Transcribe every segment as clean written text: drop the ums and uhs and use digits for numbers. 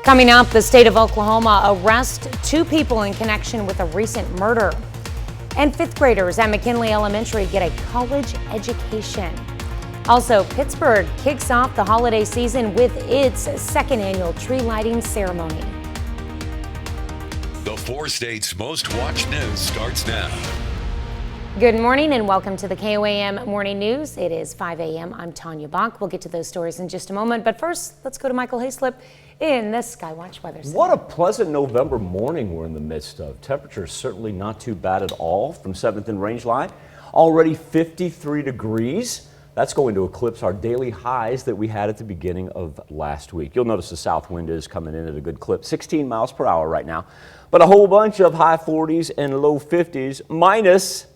Coming up, the state of Oklahoma arrests 2 people in connection with a recent murder. And 5th graders at McKinley Elementary get a college education. Also, Pittsburgh kicks off the holiday season with its 2nd annual tree lighting ceremony. The 4 states' most watched news starts now. Good morning and welcome to the KOAM Morning News. It is 5 a.m. I'm Tanya Bach. We'll get to those stories in just a moment. But first, let's go to Michael Hayslip in the Skywatch Weather Center. What a pleasant November morning we're in the midst of. Temperatures certainly not too bad at all from 7th and Rangeline. Already 53 degrees. That's going to eclipse our daily highs that we had at the beginning of last week. You'll notice the south wind is coming in at a good clip, 16 miles per hour right now. But a whole bunch of high 40s and low 50s minus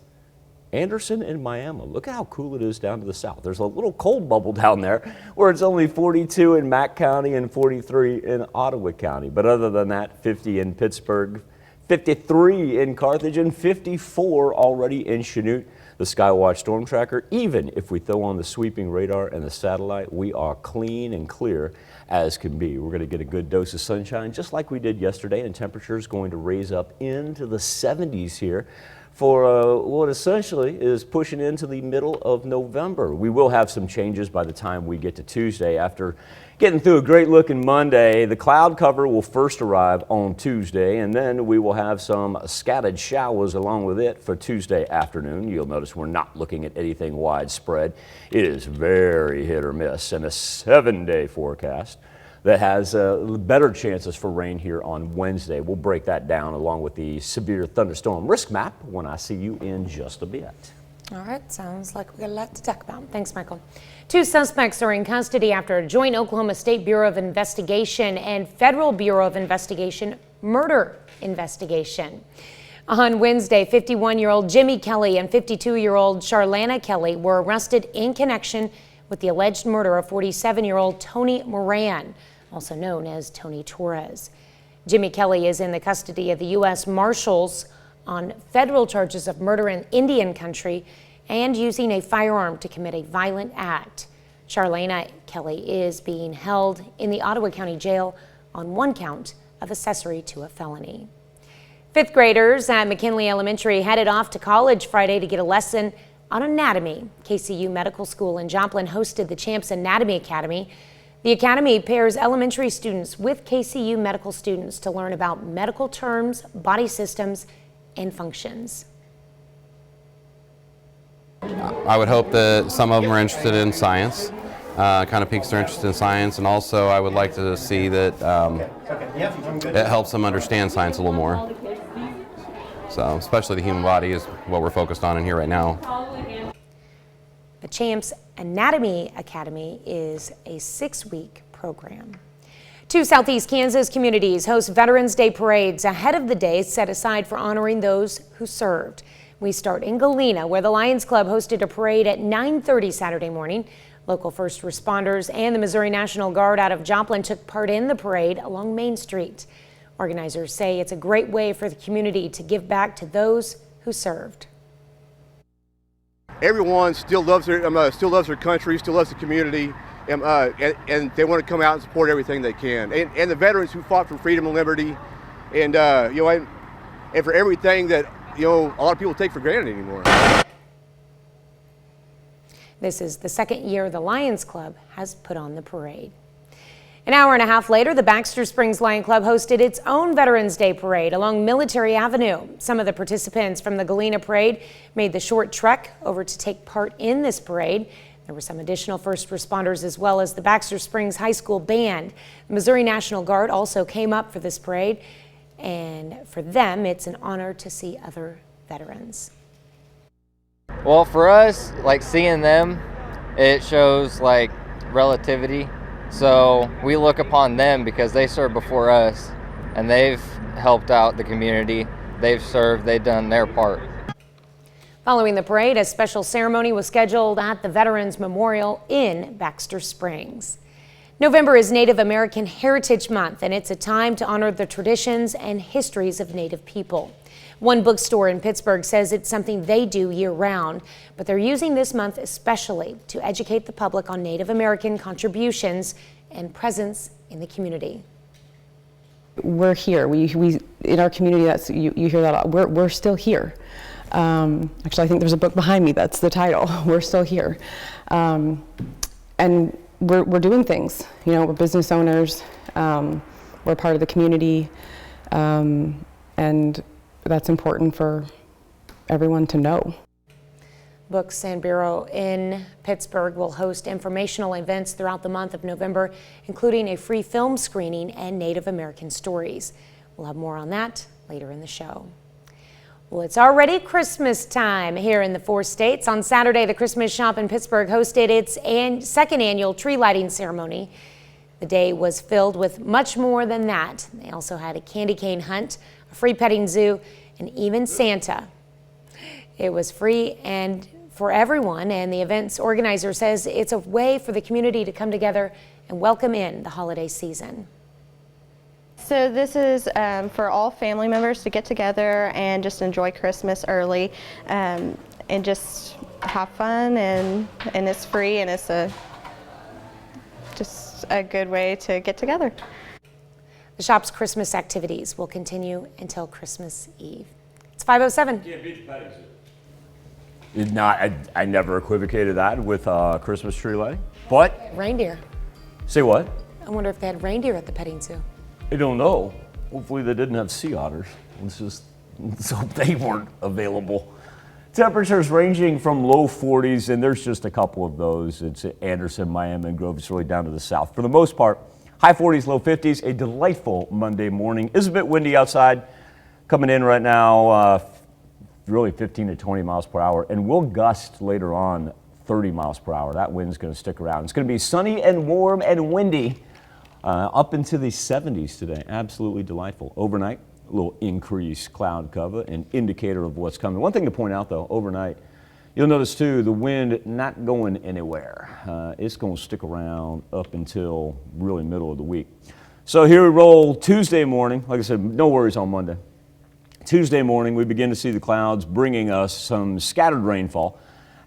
Anderson and Miami. Look at how cool it is down to the south. There's a little cold bubble down there where it's only 42 in Mack County and 43 in Ottawa County. But other than that, 50 in Pittsburgh, 53 in Carthage, and 54 already in Chanute. The Skywatch Storm Tracker, even if we throw on the sweeping radar and the satellite, we are clean and clear as can be. We're going to get a good dose of sunshine just like we did yesterday, and temperatures going to raise up into the 70s here for what essentially is pushing into the middle of November. We will have some changes by the time we get to Tuesday. After getting through a great looking Monday, the cloud cover will first arrive on Tuesday, and then we will have some scattered showers along with it for Tuesday afternoon. You'll notice we're not looking at anything widespread. It is very hit or miss, and a 7-day forecast that has better chances for rain here on Wednesday. We'll break that down along with the severe thunderstorm risk map when I see you in just a bit. All right, sounds like we got a lot to talk about. Thanks, Michael. 2 suspects are in custody after a joint Oklahoma State Bureau of Investigation and Federal Bureau of Investigation murder investigation. On Wednesday, 51-year-old Jimmy Kelly and 52-year-old Charlana Kelly were arrested in connection with the alleged murder of 47-year-old Tony Moran, also known as Tony Torres. Jimmy Kelly is in the custody of the U.S. Marshals on federal charges of murder in Indian country and using a firearm to commit a violent act. Charlana Kelly is being held in the Ottawa County Jail on 1 count of accessory to a felony. 5th graders at McKinley Elementary headed off to college Friday to get a lesson on anatomy. KCU Medical School in Joplin hosted the Champs Anatomy Academy. The academy pairs elementary students with KCU medical students to learn about medical terms, body systems, and functions. I would hope that some of them are interested in science, kind of piques their interest in science, and also I would like to see that it helps them understand science a little more. So, especially the human body is what we're focused on in here right now. The Champs Anatomy Academy is a 6-week program. 2 Southeast Kansas communities host Veterans Day parades ahead of the day set aside for honoring those who served. We start in Galena, where the Lions Club hosted a parade at 9:30 Saturday morning. Local first responders and the Missouri National Guard out of Joplin took part in the parade along Main Street. Organizers say it's a great way for the community to give back to those who served. Everyone still loves their country, still loves the community, and they want to come out and support everything they can. And the veterans who fought for freedom and liberty, and and for everything that a lot of people take for granted anymore. This is the 2nd year the Lions Club has put on the parade. An hour and a half later, the Baxter Springs Lion Club hosted its own Veterans Day parade along Military Avenue. Some of the participants from the Galena parade made the short trek over to take part in this parade. There were some additional first responders as well as the Baxter Springs High School band. The Missouri National Guard also came up for this parade, and for them, it's an honor to see other veterans. Well, for us, seeing them, it shows relativity. So we look upon them because they served before us and they've helped out the community. They've served, they've done their part. Following the parade, a special ceremony was scheduled at the Veterans Memorial in Baxter Springs. November is Native American Heritage Month, and it's a time to honor the traditions and histories of Native people. One bookstore in Pittsburgh says it's something they do year-round, but they're using this month especially to educate the public on Native American contributions and presence in the community. We're here. We in our community, that's you hear that a lot. We're still here. Actually, I think there's a book behind me that's the title. We're still here, and we're doing things. You know, we're business owners. We're part of the community, and that's important for everyone to know. Books and Bureau in Pittsburgh will host informational events throughout the month of November, including a free film screening and Native American stories. We'll have more on that later in the show. Well, it's already Christmas time here in the 4 states. On Saturday, the Christmas Shop in Pittsburgh hosted its second annual tree lighting ceremony. The day was filled with much more than that. They also had a candy cane hunt, a free petting zoo, and even Santa. It was free and for everyone, and the event's organizer says it's a way for the community to come together and welcome in the holiday season. So this is for all family members to get together and just enjoy Christmas early, and just have fun, and it's free, and it's just a good way to get together. The shop's Christmas activities will continue until Christmas Eve. It's 5:07. I never equivocated that with Christmas tree lighting, but Reindeer. say what? I wonder if they had reindeer at the petting zoo. I don't know. Hopefully they didn't have sea otters. Let's hope they weren't available. Temperatures ranging from low 40s, and there's just a couple of those. It's Anderson, Miami, and Grove. It's really down to the south. For the most part, high 40s, low 50s. A delightful Monday morning. It's a bit windy outside. Coming in right now, really 15 to 20 miles per hour, and will gust later on 30 miles per hour. That wind's going to stick around. It's going to be sunny and warm and windy up into the 70s today. Absolutely delightful. Overnight, a little increased cloud cover, an indicator of what's coming. One thing to point out, though, overnight, you'll notice, too, the wind not going anywhere. It's going to stick around up until really middle of the week. So here we roll Tuesday morning. Like I said, no worries on Monday. Tuesday morning, we begin to see the clouds bringing us some scattered rainfall.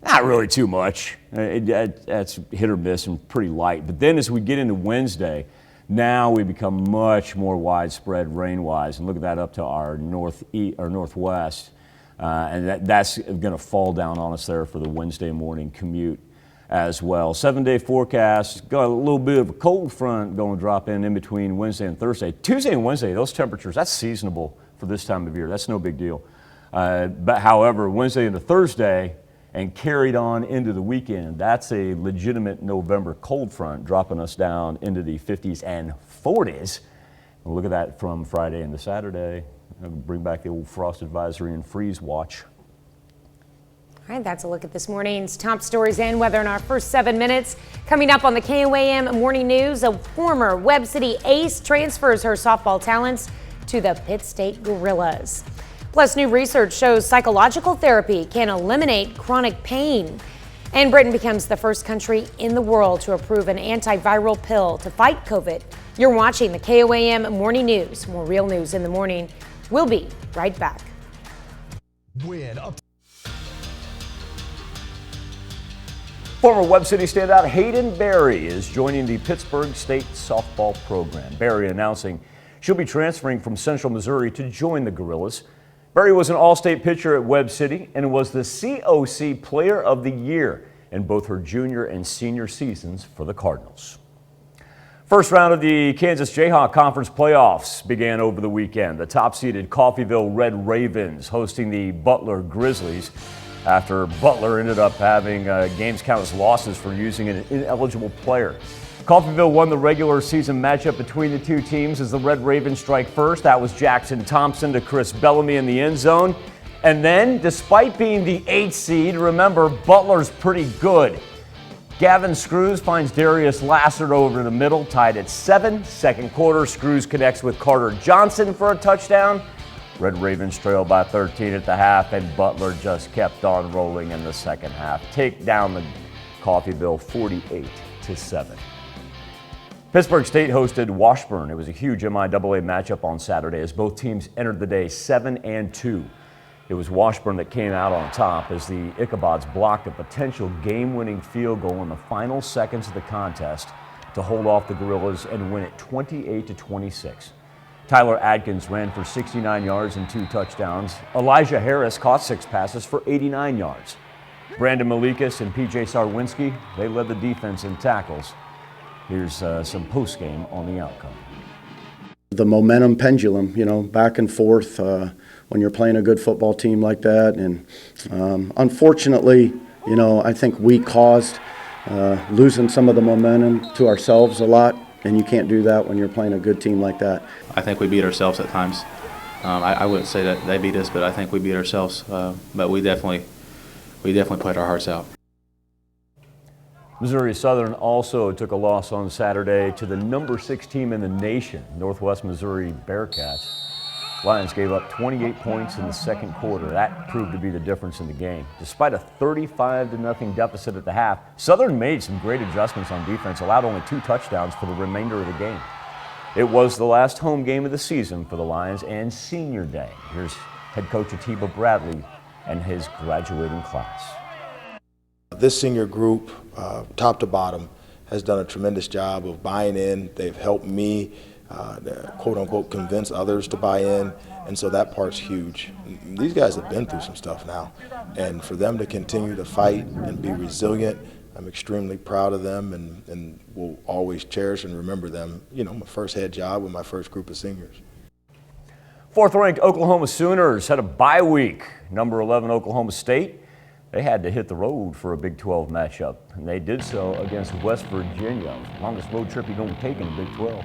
Not really too much. That's hit or miss and pretty light. But then as we get into Wednesday, now we become much more widespread rain-wise. And look at that up to our northwest. And that's going to fall down on us there for the Wednesday morning commute as well. 7-day forecast, got a little bit of a cold front going to drop in between Wednesday and Thursday. Tuesday and Wednesday, those temperatures, that's seasonable for this time of year. That's no big deal. But however, Wednesday into Thursday and carried on into the weekend, that's a legitimate November cold front dropping us down into the 50s and 40s. And look at that from Friday into Saturday. Bring back the old frost advisory and freeze watch. All right, that's a look at this morning's top stories and weather in our first 7 minutes. Coming up on the KOAM Morning News, a former Webb City ace transfers her softball talents to the Pitt State Gorillas. Plus, new research shows psychological therapy can eliminate chronic pain. And Britain becomes the first country in the world to approve an antiviral pill to fight COVID. You're watching the KOAM Morning News. More real news in the morning. We'll be right back. Former Webb City standout Hayden Berry is joining the Pittsburgh State softball program. Berry announcing she'll be transferring from Central Missouri to join the Gorillas. Berry was an All-State pitcher at Webb City and was the COC Player of the Year in both her junior and senior seasons for the Cardinals. First round of the Kansas Jayhawk Conference playoffs began over the weekend. The top-seeded Coffeyville Red Ravens hosting the Butler Grizzlies after Butler ended up having games count as losses for using an ineligible player. Coffeyville won the regular season matchup between the two teams as the Red Ravens strike first. That was Jackson Thompson to Chris Bellamy in the end zone. And then, despite being the 8th seed, remember, Butler's pretty good. Gavin Screws finds Darius Lassard over the middle, tied at 7. Second quarter, Screws connects with Carter Johnson for a touchdown. Red Ravens trail by 13 at the half, and Butler just kept on rolling in the second half. Take down the Coffeyville 48-7. Pittsburgh State hosted Washburn. It was a huge MIAA matchup on Saturday as both teams entered the day 7-2. It was Washburn that came out on top as the Ichabods blocked a potential game-winning field goal in the final seconds of the contest to hold off the Gorillas and win it 28-26. Tyler Adkins ran for 69 yards and 2 touchdowns. Elijah Harris caught 6 passes for 89 yards. Brandon Malikas and PJ Sarwinski, they led the defense in tackles. Here's some post-game on the outcome. The momentum pendulum, back and forth when you're playing a good football team like that. And unfortunately, I think we caused losing some of the momentum to ourselves a lot, and you can't do that when you're playing a good team like that. I think we beat ourselves at times. I wouldn't say that they beat us, but I think we beat ourselves. But we definitely played our hearts out. Missouri Southern also took a loss on Saturday to the number 6 team in the nation, Northwest Missouri Bearcats. Lions gave up 28 points in the second quarter. That proved to be the difference in the game. Despite a 35-0 deficit at the half, Southern made some great adjustments on defense, allowed only 2 touchdowns for the remainder of the game. It was the last home game of the season for the Lions and Senior Day. Here's head coach Atiba Bradley and his graduating class. This senior group, top to bottom, has done a tremendous job of buying in. They've helped me, quote unquote, convince others to buy in, and so that part's huge. These guys have been through some stuff now, and for them to continue to fight and be resilient, I'm extremely proud of them and will always cherish and remember them. My first head job with my first group of seniors. 4th-ranked Oklahoma Sooners had a bye week. Number 11 Oklahoma State, they had to hit the road for a Big 12 matchup, and they did so against West Virginia. Longest road trip you're going to take in the Big 12.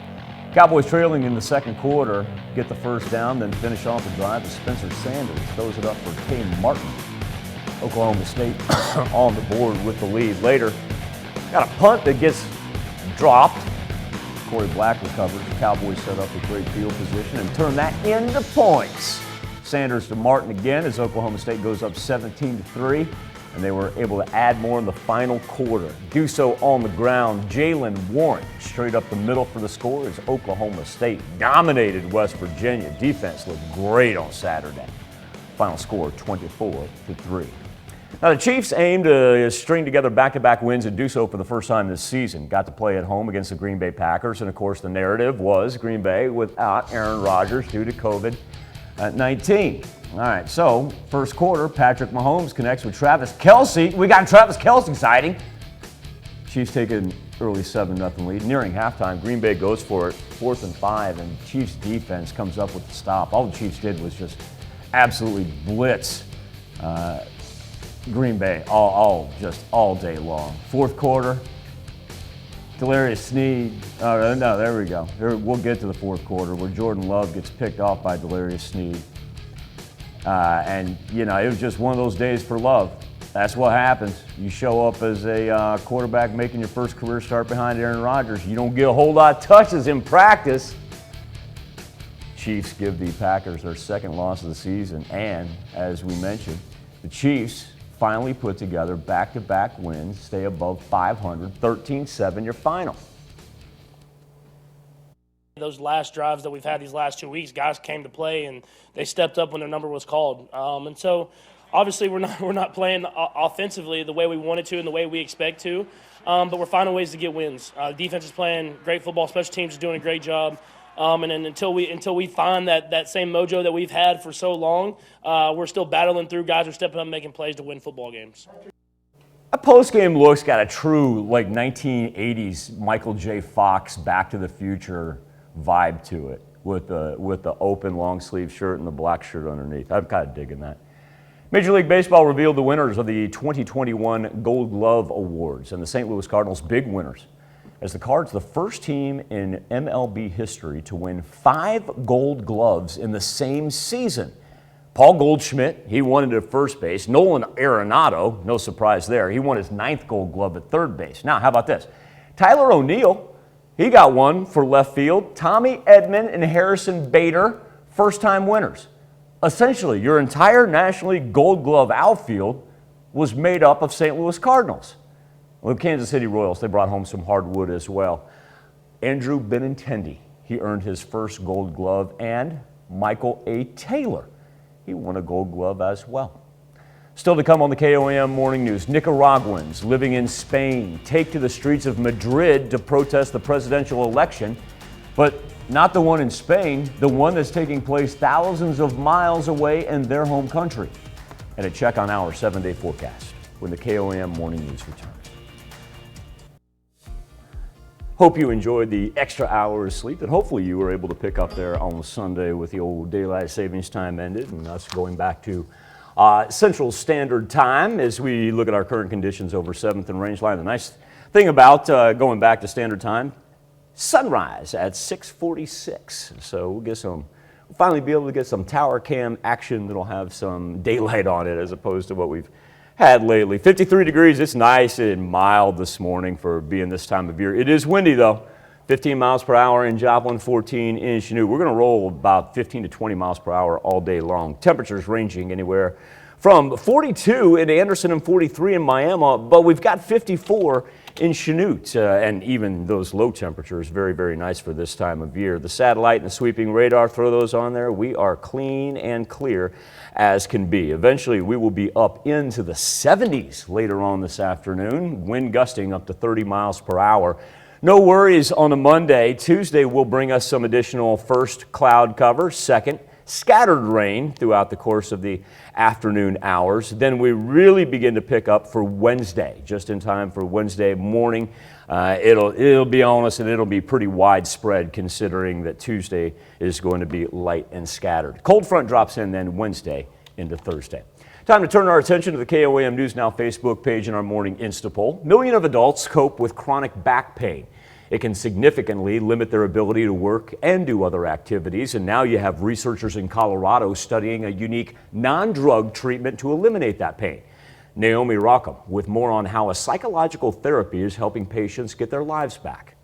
Cowboys trailing in the second quarter, get the first down, then finish off the drive as Spencer Sanders throws it up for Koam Martin. Oklahoma State on the board with the lead. Later, got a punt that gets dropped. Corey Black recovers. The Cowboys set up a great field position and turn that into points. Sanders to Martin again as Oklahoma State goes up 17-3, and they were able to add more in the final quarter. Do so on the ground. Jalen Warren straight up the middle for the score as Oklahoma State dominated West Virginia. Defense looked great on Saturday. Final score 24-3. Now the Chiefs aim to string together back-to-back wins and do so for the first time this season. Got to play at home against the Green Bay Packers, and of course the narrative was Green Bay without Aaron Rodgers due to COVID-19. All right, so first quarter, Patrick Mahomes connects with Travis Kelce. We got Travis Kelce sighting. Chiefs take an early 7-0 lead. Nearing halftime, Green Bay goes for it, 4th and 5, and Chiefs defense comes up with the stop. All the Chiefs did was just absolutely blitz Green Bay all day long. Fourth quarter, Delarius Sneed. No, there we go. We'll get to the fourth quarter where Jordan Love gets picked off by Delarius Sneed. And, it was just one of those days for Love. That's what happens. You show up as a quarterback making your first career start behind Aaron Rodgers. You don't get a whole lot of touches in practice. Chiefs give the Packers their second loss of the season. And, as we mentioned, the Chiefs finally put together back-to-back wins, stay above 500, 13-7 your final. Those last drives that we've had these last 2 weeks, guys came to play and they stepped up when their number was called. And so, obviously, we're not playing offensively the way we wanted to and the way we expect to, but we're finding ways to get wins. The defense is playing great football. Special teams is doing a great job. And then until we find that same mojo that we've had for so long, we're still battling through. Guys are stepping up and making plays to win football games. A post-game look's got a true 1980s Michael J. Fox Back to the Future vibe to it with the open long sleeve shirt and the black shirt underneath. I'm kind of digging that. Major League Baseball revealed the winners of the 2021 Gold Glove Awards, and the St. Louis Cardinals big winners, as the Cards the first team in MLB history to win 5 Gold Gloves in the same season. Paul Goldschmidt, he won it at first base. Nolan Arenado, no surprise there, he won his 9th Gold Glove at third base. Now, how about this? Tyler O'Neill, he got one for left field. Tommy Edman and Harrison Bader, first-time winners. Essentially, your entire National League Gold Glove outfield was made up of St. Louis Cardinals. Well, the Kansas City Royals, they brought home some hardwood as well. Andrew Benintendi, he earned his first Gold Glove, and Michael A. Taylor, he won a Gold Glove as well. Still to come on the KOAM Morning News, Nicaraguans living in Spain take to the streets of Madrid to protest the presidential election But not the one in Spain, the one that's taking place thousands of miles away in their home country. And a check on our 7-day forecast when the KOAM Morning News returns. Hope you enjoyed the extra hour of sleep, and hopefully you were able to pick up there on Sunday with the old daylight savings time ended and us going back to Central Standard Time as we look at our current conditions over 7th and Rangeline. The nice thing about going back to Standard Time, sunrise at 6:46. So we'll finally be able to get some tower cam action that'll have some daylight on it as opposed to what we've had lately. 53 degrees, it's nice and mild this morning for being this time of year. It is windy though, 15 miles per hour in Joplin, 14 in Chanute. We're gonna roll about 15 to 20 miles per hour all day long. Temperatures ranging anywhere from 42 in Anderson and 43 in Miami, but we've got 54 in Chanute, and even those low temperatures, very, very nice for this time of year. The satellite and the sweeping radar, throw those on there. We are clean and clear as can be. Eventually, we will be up into the 70s later on this afternoon, wind gusting up to 30 miles per hour. No worries on a Monday. Tuesday will bring us some additional first cloud cover, second scattered rain throughout the course of the afternoon hours. Then we really begin to pick up for Wednesday, just in time for Wednesday morning. It'll be on us, and it'll be pretty widespread considering that Tuesday is going to be light and scattered. Cold front drops in then Wednesday into Thursday. Time to turn our attention to the KOAM News Now Facebook page and our morning Instapoll. Millions of adults cope with chronic back pain. It can significantly limit their ability to work and do other activities. And now you have researchers in Colorado studying a unique non-drug treatment to eliminate that pain. Naomi Rockham with more on how a psychological therapy is helping patients get their lives back.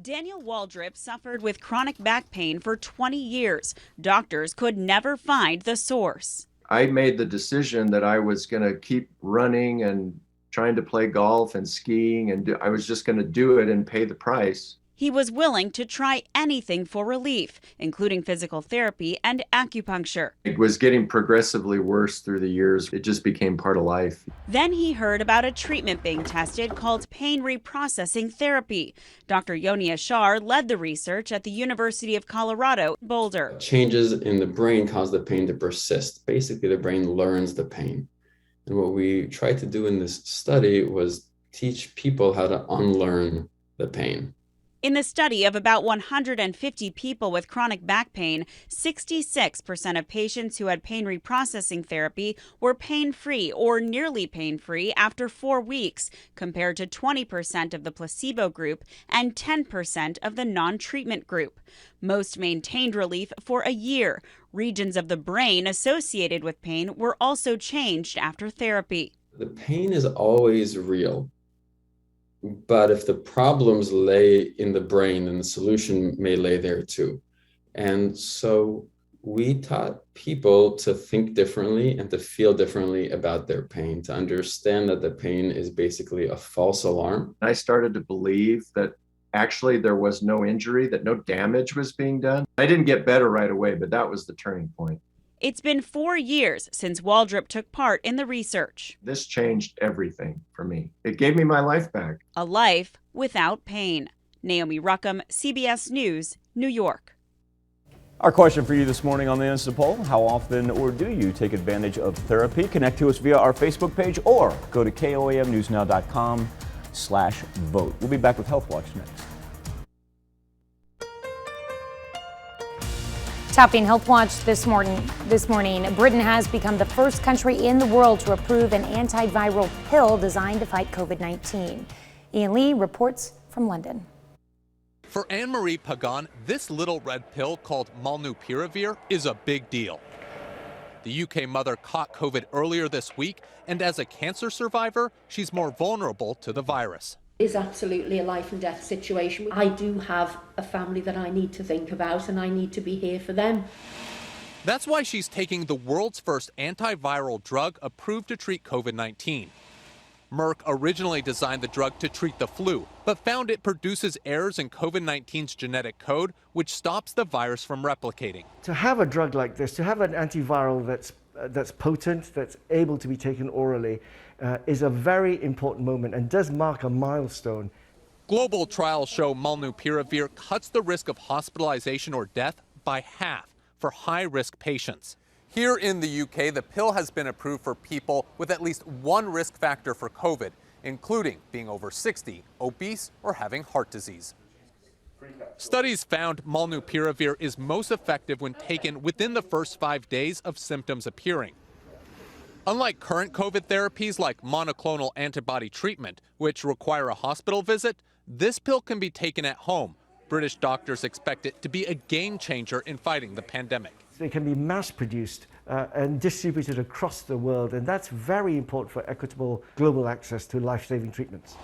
Daniel Waldrop suffered with chronic back pain for 20 years. Doctors could never find the source. I made the decision that I was going to keep running and trying to play golf and skiing, and I was just going to do it and pay the price. He was willing to try anything for relief, including physical therapy and acupuncture. It was getting progressively worse through the years. It just became part of life. Then he heard about a treatment being tested called pain reprocessing therapy. Dr. Yoni Ashar led the research at the University of Colorado, Boulder. Changes in the brain cause the pain to persist. Basically, the brain learns the pain. And what we tried to do in this study was teach people how to unlearn the pain. In the study of about 150 people with chronic back pain, 66% of patients who had pain reprocessing therapy were pain-free or nearly pain-free after 4 weeks, compared to 20% of the placebo group and 10% of the non-treatment group. Most maintained relief for a year. Regions of the brain associated with pain were also changed after therapy. The pain is always real. But if the problems lay in the brain, then the solution may lay there too. And so we taught people to think differently and to feel differently about their pain, to understand that the pain is basically a false alarm. I started to believe that actually there was no injury, that no damage was being done. I didn't get better right away, but that was the turning point. It's been 4 years since Waldrop took part in the research. This changed everything for me. It gave me my life back. A life without pain. Naomi Rockham, CBS News, New York. Our question for you this morning on the Instapoll: how often or do you take advantage of therapy? Connect to us via our Facebook page or go to koamnewsnow.com/vote. We'll be back with Health Watch next. Topping Health Watch this morning, Britain has become the first country in the world to approve an antiviral pill designed to fight COVID-19. Ian Lee reports from London. For Anne-Marie Pagan, this little red pill called Molnupiravir is a big deal. The UK mother caught COVID earlier this week, and as a cancer survivor, she's more vulnerable to the virus. Is absolutely a life and death situation. I do have a family that I need to think about, and I need to be here for them. That's why she's taking the world's first antiviral drug approved to treat COVID-19. Merck originally designed the drug to treat the flu, but found it produces errors in COVID-19's genetic code, which stops the virus from replicating. To have a drug like this, to have an antiviral that's potent, that's able to be taken orally, is a very important moment and does mark a milestone Global trials show molnupiravir cuts the risk of hospitalization or death by half for high-risk patients. Here in the UK, the pill has been approved for people with at least one risk factor for COVID, including being over 60, obese, or having heart disease. Studies found molnupiravir is most effective when taken within the first 5 days of symptoms appearing. Unlike current COVID therapies like monoclonal antibody treatment, which require a hospital visit, this pill can be taken at home. British doctors expect it to be a game changer in fighting the pandemic. They can be mass produced and distributed across the world, and that's very important for equitable global access to life-saving treatments.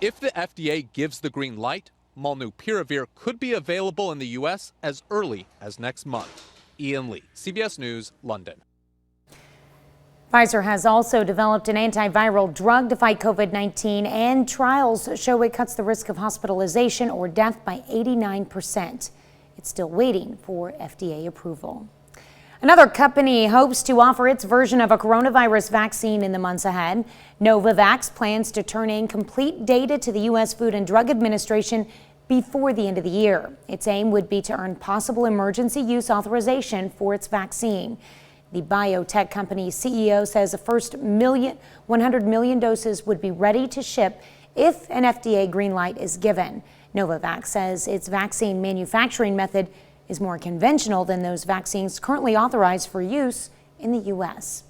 If the FDA gives the green light, molnupiravir could be available in the U.S. as early as next month. Ian Lee, CBS News, London. Pfizer has also developed an antiviral drug to fight COVID-19, and trials show it cuts the risk of hospitalization or death by 89%. It's still waiting for FDA approval. Another company hopes to offer its version of a coronavirus vaccine in the months ahead. Novavax plans to turn in complete data to the U.S. Food and Drug Administration before the end of the year. Its aim would be to earn possible emergency use authorization for its vaccine. The biotech company's CEO says the first 100 million doses would be ready to ship if an FDA green light is given. Novavax says its vaccine manufacturing method is more conventional than those vaccines currently authorized for use in the U.S.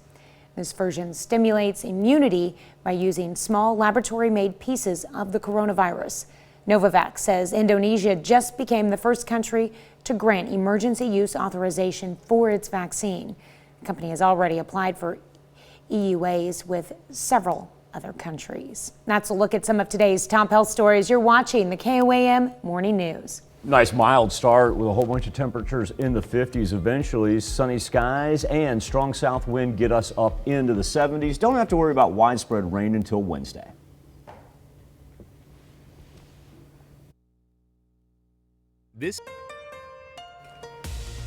This version stimulates immunity by using small laboratory-made pieces of the coronavirus. Novavax says Indonesia just became the first country to grant emergency use authorization for its vaccine. The company has already applied for EUAs with several other countries. That's a look at some of today's top health stories. You're watching the KOAM Morning News. Nice mild start with a whole bunch of temperatures in the 50s eventually. Sunny skies and strong south wind get us up into the 70s. Don't have to worry about widespread rain until Wednesday.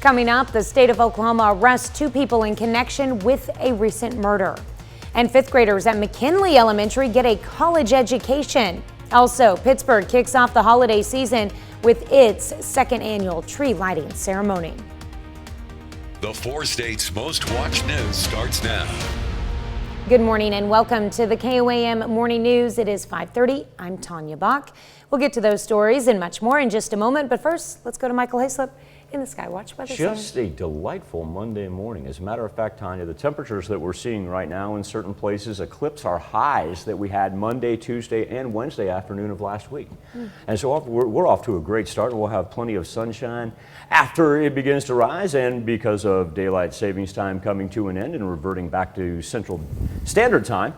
Coming up, the state of Oklahoma arrests 2 people in connection with a recent murder. And 5th graders at McKinley Elementary get a college education. Also, Pittsburgh kicks off the holiday season with its 2nd annual tree lighting ceremony. The 4 states' most watched news starts now. Good morning and welcome to the KOAM Morning News. It is 5:30. I'm Tanya Bach. We'll get to those stories and much more in just a moment. But first, let's go to Michael Hayslip in the Skywatch Weather Center. Just a delightful Monday morning. As a matter of fact, Tanya, the temperatures that we're seeing right now in certain places eclipse our highs that we had Monday, Tuesday, and Wednesday afternoon of last week. And so we're off to a great start, and we'll have plenty of sunshine after it begins to rise. And because of daylight savings time coming to an end and reverting back to Central Standard Time,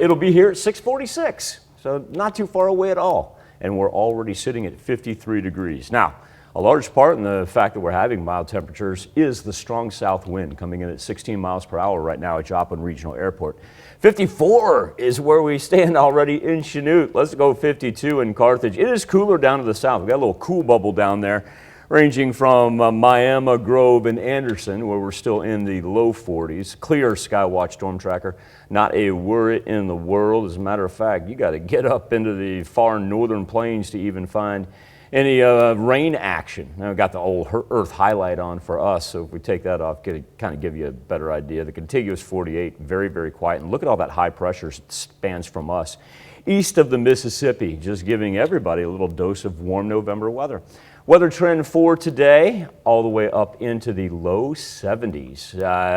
it'll be here at 6:46, so not too far away at all. And we're already sitting at 53 degrees. Now, a large part in the fact that we're having mild temperatures is the strong south wind coming in at 16 miles per hour right now at Joplin Regional Airport. 54 is where we stand already in Chanute. Let's go 52 in Carthage. It is cooler down to the south. We've got a little cool bubble down there ranging from Miami, Grove, and Anderson, where we're still in the low 40s. Clear Skywatch Storm Tracker, not a worry in the world. As a matter of fact, you got to get up into the far northern plains to even find any rain action. Now, we've got the old Earth highlight on for us, so if we take that off, kind of give you a better idea. The contiguous 48, very, very quiet. And look at all that high pressure spans from us east of the Mississippi, just giving everybody a little dose of warm November weather. Weather trend for today, all the way up into the low 70s.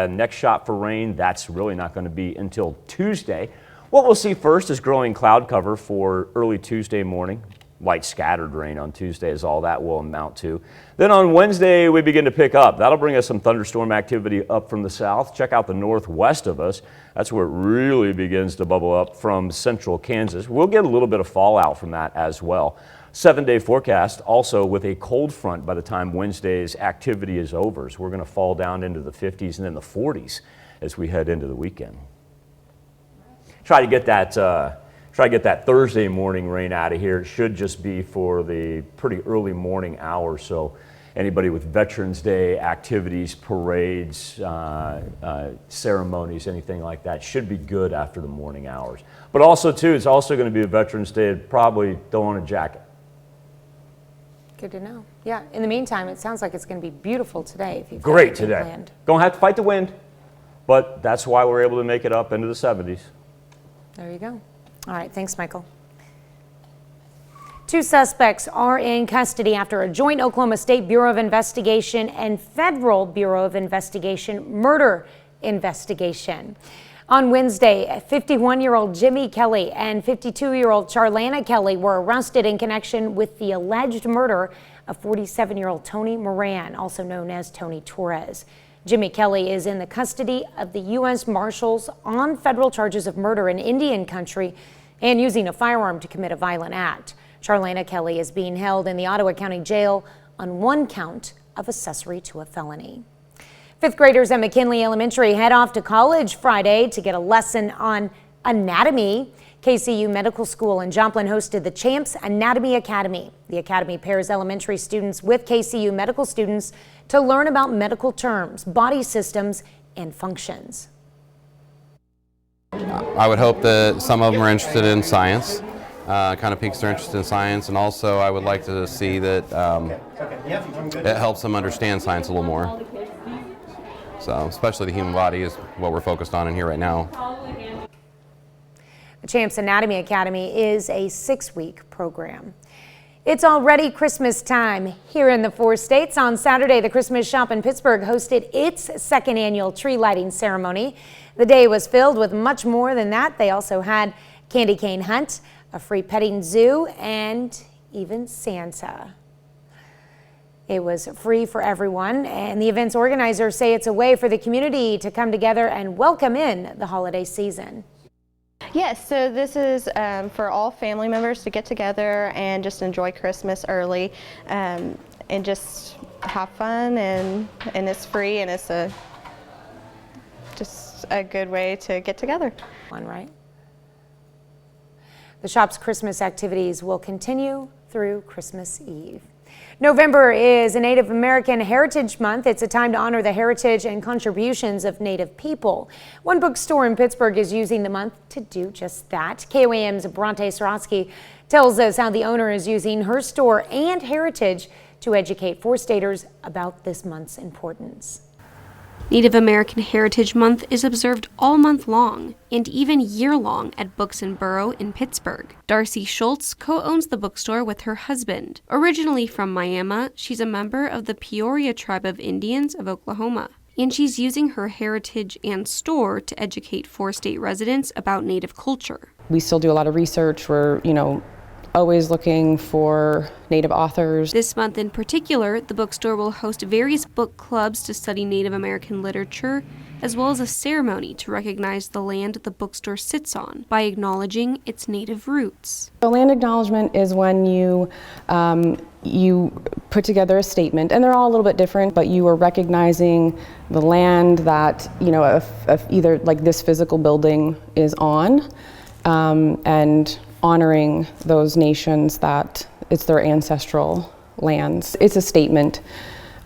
Next shot for rain, that's really not going to be until Tuesday. What we'll see first is growing cloud cover for early Tuesday morning. Light scattered rain on Tuesday is all that will amount to. Then on Wednesday, we begin to pick up. That'll bring us some thunderstorm activity up from the south. Check out the northwest of us. That's where it really begins to bubble up from central Kansas. We'll get a little bit of fallout from that as well. 7-day forecast also with a cold front by the time Wednesday's activity is over. So we're going to fall down into the 50s and then the 40s as we head into the weekend. Try to get that Thursday morning rain out of here. It should just be for the pretty early morning hours. So anybody with Veterans Day activities, parades, ceremonies, anything like that should be good after the morning hours. But also too, it's also going to be a Veterans Day. Probably don't want a jacket. Good to know. Yeah. In the meantime, it sounds like it's going to be beautiful today. If you've Great got anything today. planned. Gonna have to fight the wind, but that's why we're able to make it up into the 70s. There you go. All right. Thanks, Michael. 2 suspects are in custody after a joint Oklahoma State Bureau of Investigation and Federal Bureau of Investigation murder investigation. On Wednesday, 51-year-old Jimmy Kelly and 52-year-old Charlana Kelly were arrested in connection with the alleged murder of 47-year-old Tony Moran, also known as Tony Torres. Jimmy Kelly is in the custody of the U.S. Marshals on federal charges of murder in Indian country and using a firearm to commit a violent act. Charlana Kelly is being held in the Ottawa County Jail on 1 count of accessory to a felony. 5th graders at McKinley Elementary head off to college Friday to get a lesson on anatomy. KCU Medical School in Joplin hosted the Champs Anatomy Academy. The academy pairs elementary students with KCU medical students to learn about medical terms, body systems, and functions. I would hope that some of them are interested in science, kind of piques their interest in science, and also I would like to see that it helps them understand science a little more. So, especially the human body is what we're focused on in here right now. The Champs Anatomy Academy is a 6-week program. It's already Christmas time here in the 4 states. On Saturday, the Christmas Shop in Pittsburgh hosted its 2nd annual tree lighting ceremony. The day was filled with much more than that. They also had candy cane hunt, a free petting zoo, and even Santa. It was free for everyone, and the event's organizers say it's a way for the community to come together and welcome in the holiday season. Yes, so this is for all family members to get together and just enjoy Christmas early and just have fun, and it's free, and it's just a good way to get together. Right? The shop's Christmas activities will continue through Christmas Eve. November is a Native American Heritage Month. It's a time to honor the heritage and contributions of Native people. One bookstore in Pittsburgh is using the month to do just that. KOAM's Bronte Sorotsky tells us how the owner is using her store and heritage to educate 4-staters about this month's importance. Native American Heritage Month is observed all month long and even year-long at Books and Borough in Pittsburgh. Darcy Schultz co-owns the bookstore with her husband. Originally from Miami, she's a member of the Peoria Tribe of Indians of Oklahoma, and she's using her heritage and store to educate 4-state residents about Native culture. We still do a lot of research. We're, always looking for Native authors. This month in particular, the bookstore will host various book clubs to study Native American literature, as well as a ceremony to recognize the land the bookstore sits on by acknowledging its Native roots. The land acknowledgement is when you put together a statement, and they're all a little bit different, but you are recognizing the land that, if either like this physical building is on, and honoring those nations that it's their ancestral lands. It's a statement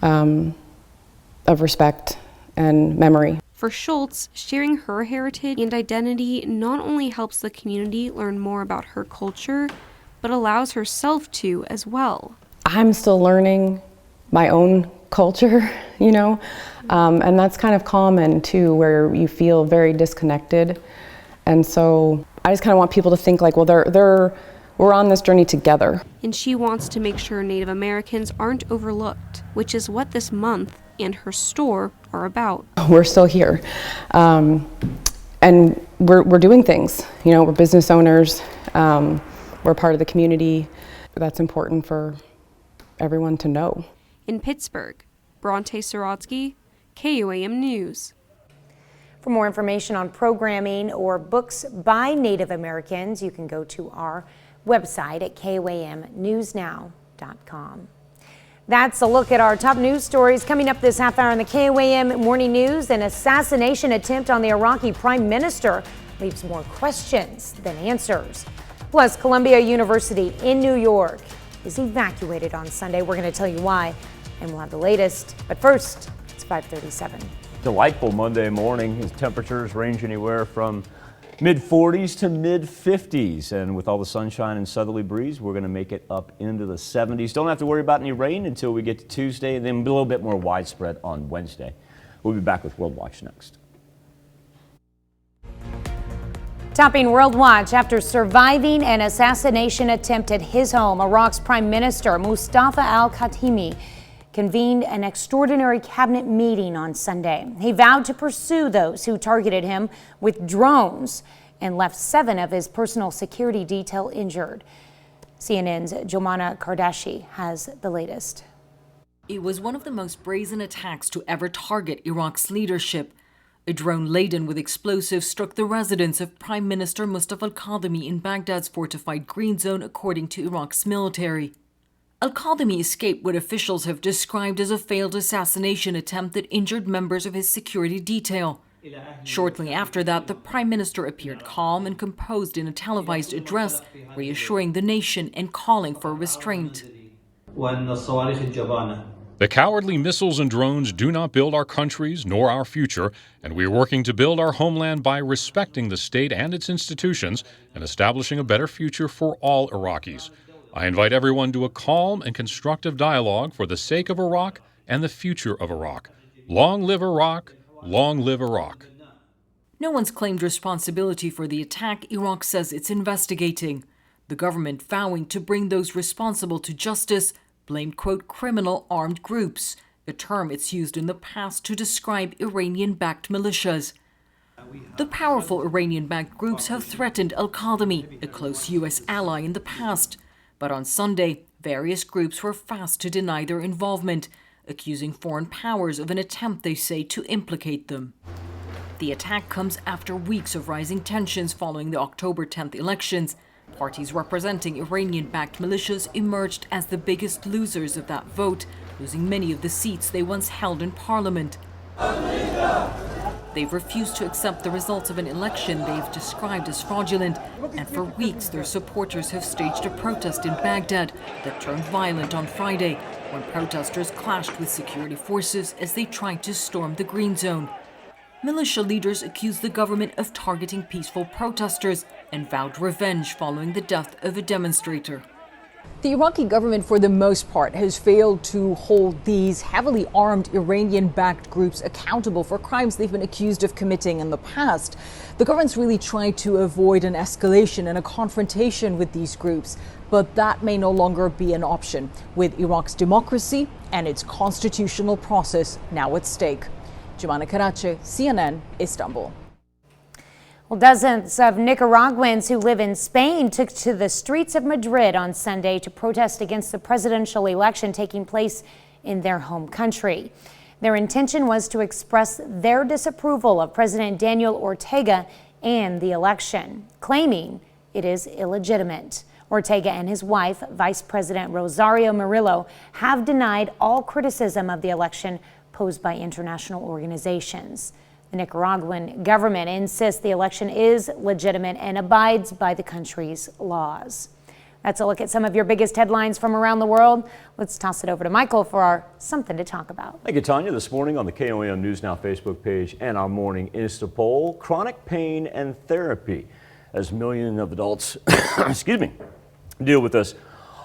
of respect and memory. For Schultz, sharing her heritage and identity not only helps the community learn more about her culture, but allows herself to as well. I'm still learning my own culture, and that's kind of common too, where you feel very disconnected. And so I just kind of want people to think like, well, we're on this journey together. And she wants to make sure Native Americans aren't overlooked, which is what this month and her store are about. We're still here, and we're doing things. We're business owners. We're part of the community. That's important for everyone to know. In Pittsburgh, Bronte Sorotsky, KOAM News. For more information on programming or books by Native Americans, you can go to our website at KOAMnewsnow.com. That's a look at our top news stories coming up this half hour in the KOAM Morning News. An assassination attempt on the Iraqi Prime Minister leaves more questions than answers. Plus, Columbia University in New York is evacuated on Sunday. We're going to tell you why. And we'll have the latest. But first, it's 5:37. Delightful Monday morning. His temperatures range anywhere from mid-40s to mid-50s. And with all the sunshine and southerly breeze, we're going to make it up into the 70s. Don't have to worry about any rain until we get to Tuesday, and then a little bit more widespread on Wednesday. We'll be back with World Watch next. Topping World Watch after surviving an assassination attempt at his home, Iraq's Prime Minister Mustafa al-Khatimi convened an extraordinary cabinet meeting on Sunday. He vowed to pursue those who targeted him with drones and left 7 of his personal security detail injured. CNN's Jomana Kardashi has the latest. It was one of the most brazen attacks to ever target Iraq's leadership. A drone laden with explosives struck the residence of Prime Minister Mustafa al-Kadhimi in Baghdad's fortified Green Zone, according to Iraq's military. Al-Kadhimi escaped what officials have described as a failed assassination attempt that injured members of his security detail. Shortly after that, the Prime Minister appeared calm and composed in a televised address, reassuring the nation and calling for restraint. The cowardly missiles and drones do not build our countries nor our future, and we are working to build our homeland by respecting the state and its institutions and establishing a better future for all Iraqis. I invite everyone to a calm and constructive dialogue for the sake of Iraq and the future of Iraq. Long live Iraq, long live Iraq. No one's claimed responsibility for the attack. Iraq says it's investigating. The government, vowing to bring those responsible to justice, blamed, quote, criminal armed groups, a term it's used in the past to describe Iranian-backed militias. The powerful Iranian-backed groups have threatened al-Kadhimi, a close U.S. ally, in the past. But on Sunday, various groups were fast to deny their involvement, accusing foreign powers of an attempt, they say, to implicate them. The attack comes after weeks of rising tensions following the October 10th elections. Parties representing Iranian-backed militias emerged as the biggest losers of that vote, losing many of the seats they once held in parliament. They've refused to accept the results of an election they've described as fraudulent, and for weeks their supporters have staged a protest in Baghdad that turned violent on Friday, when protesters clashed with security forces as they tried to storm the Green Zone. Militia leaders accused the government of targeting peaceful protesters and vowed revenge following the death of a demonstrator. The Iraqi government, for the most part, has failed to hold these heavily armed Iranian-backed groups accountable for crimes they've been accused of committing in the past. The government's really tried to avoid an escalation and a confrontation with these groups, but that may no longer be an option, with Iraq's democracy and its constitutional process now at stake. Jomana Kardashi, CNN, Istanbul. Well, dozens of Nicaraguans who live in Spain took to the streets of Madrid on Sunday to protest against the presidential election taking place in their home country. Their intention was to express their disapproval of President Daniel Ortega and the election, claiming it is illegitimate. Ortega and his wife, Vice President Rosario Murillo, have denied all criticism of the election posed by international organizations. The Nicaraguan government insists the election is legitimate and abides by the country's laws. That's a look at some of your biggest headlines from around the world. Let's toss it over to Michael for our Something to Talk About. Thank you, Tanya. This morning on the KOAM News Now Facebook page and our morning Insta poll, chronic pain and therapy, as millions of adults excuse me, deal with this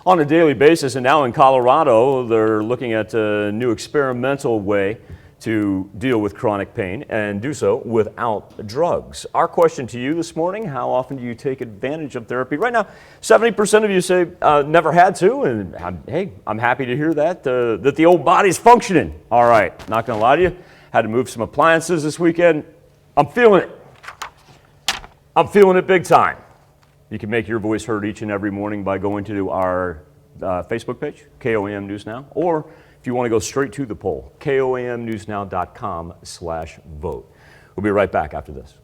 on a daily basis. And now in Colorado, they're looking at a new experimental way to deal with chronic pain and do so without drugs. Our question to you this morning: how often do you take advantage of therapy? Right now, 70% of you say never had to, and hey, I'm happy to hear that, that the old body's functioning. All right, not gonna lie to you, had to move some appliances this weekend. I'm feeling it. I'm feeling it big time. You can make your voice heard each and every morning by going to our Facebook page, KOAM News Now, or if you want to go straight to the poll, KOAMnewsnow.com/vote. We'll be right back after this.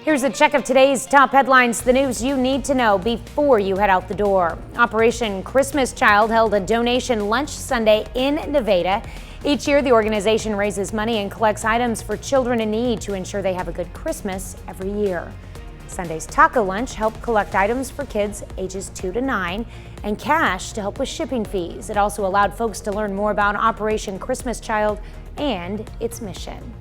Here's a check of today's top headlines, the news you need to know before you head out the door. Operation Christmas Child held a donation lunch Sunday in Nevada. Each year, the organization raises money and collects items for children in need to ensure they have a good Christmas every year. Sunday's taco lunch helped collect items for kids ages 2 to 9 and cash to help with shipping fees. It also allowed folks to learn more about Operation Christmas Child and its mission.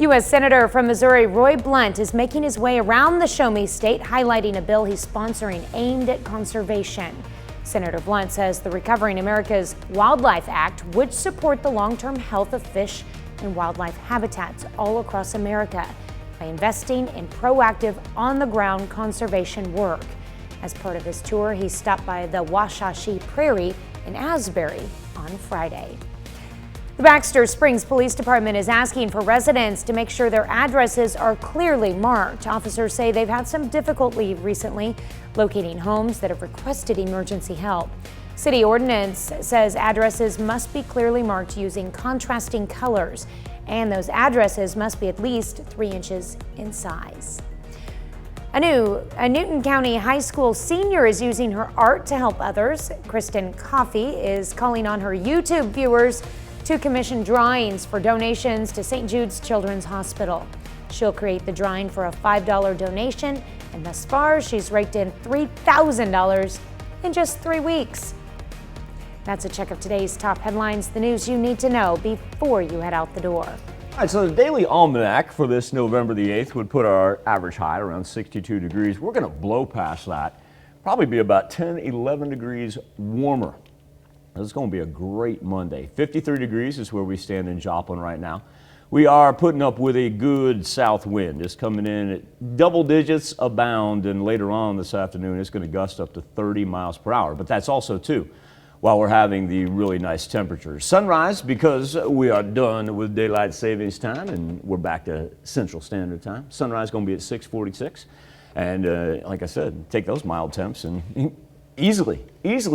U.S. Senator from Missouri Roy Blunt is making his way around the Show Me State, highlighting a bill he's sponsoring aimed at conservation. Senator Blunt says the Recovering America's Wildlife Act would support the long-term health of fish and wildlife habitats all across America by investing in proactive, on-the-ground conservation work. As part of his tour, he stopped by the Washashi Prairie in Asbury on Friday. The Baxter Springs Police Department is asking for residents to make sure their addresses are clearly marked. Officers say they've had some difficulty recently locating homes that have requested emergency help. City ordinance says addresses must be clearly marked using contrasting colors, and those addresses must be at least 3 inches in size. A Newton County High School senior is using her art to help others. Kristen Coffey is calling on her YouTube viewers to commission drawings for donations to St. Jude's Children's Hospital. She'll create the drawing for a $5 donation, and thus far she's raked in $3,000 in just 3 weeks. That's a check of today's top headlines, the news you need to know before you head out the door. All right, so the daily almanac for this November the 8th would put our average high around 62 degrees. We're going to blow past that, probably be about 10, 11 degrees warmer. This is going to be a great Monday. 53 degrees is where we stand in Joplin right now. We are putting up with a good south wind. It's coming in at double digits abound, and later on this afternoon it's going to gust up to 30 miles per hour. But that's also, too, while we're having the really nice temperatures. Sunrise, because we are done with daylight savings time and we're back to Central Standard Time. Sunrise is going to be at 6:46. And like I said, take those mild temps and easily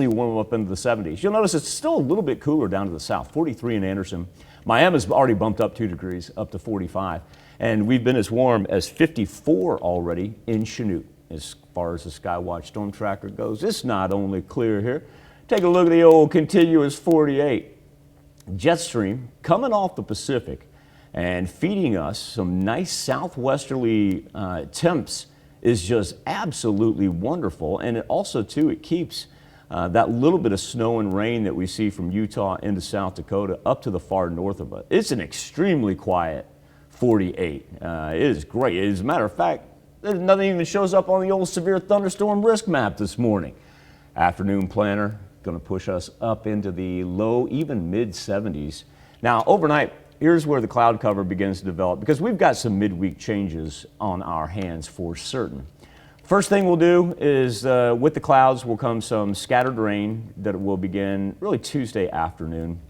warm up into the 70s. You'll notice it's still a little bit cooler down to the south, 43 in Anderson. Miami's already bumped up 2 degrees, up to 45. And we've been as warm as 54 already in Chanute. As far as the Skywatch Storm Tracker goes, it's not only clear here. Take a look at the old continuous 48. Jet stream coming off the Pacific and feeding us some nice southwesterly temps is just absolutely wonderful. And it also, too, it keeps that little bit of snow and rain that we see from Utah into South Dakota up to the far north of it. It's an extremely quiet 48. It is great. As a matter of fact, there's nothing even shows up on the old severe thunderstorm risk map this morning. Afternoon planner going to push us up into the low, even mid 70s. Now, overnight, here's where the cloud cover begins to develop because we've got some midweek changes on our hands for certain. First thing we'll do is with the clouds will come some scattered rain that will begin really Tuesday afternoon.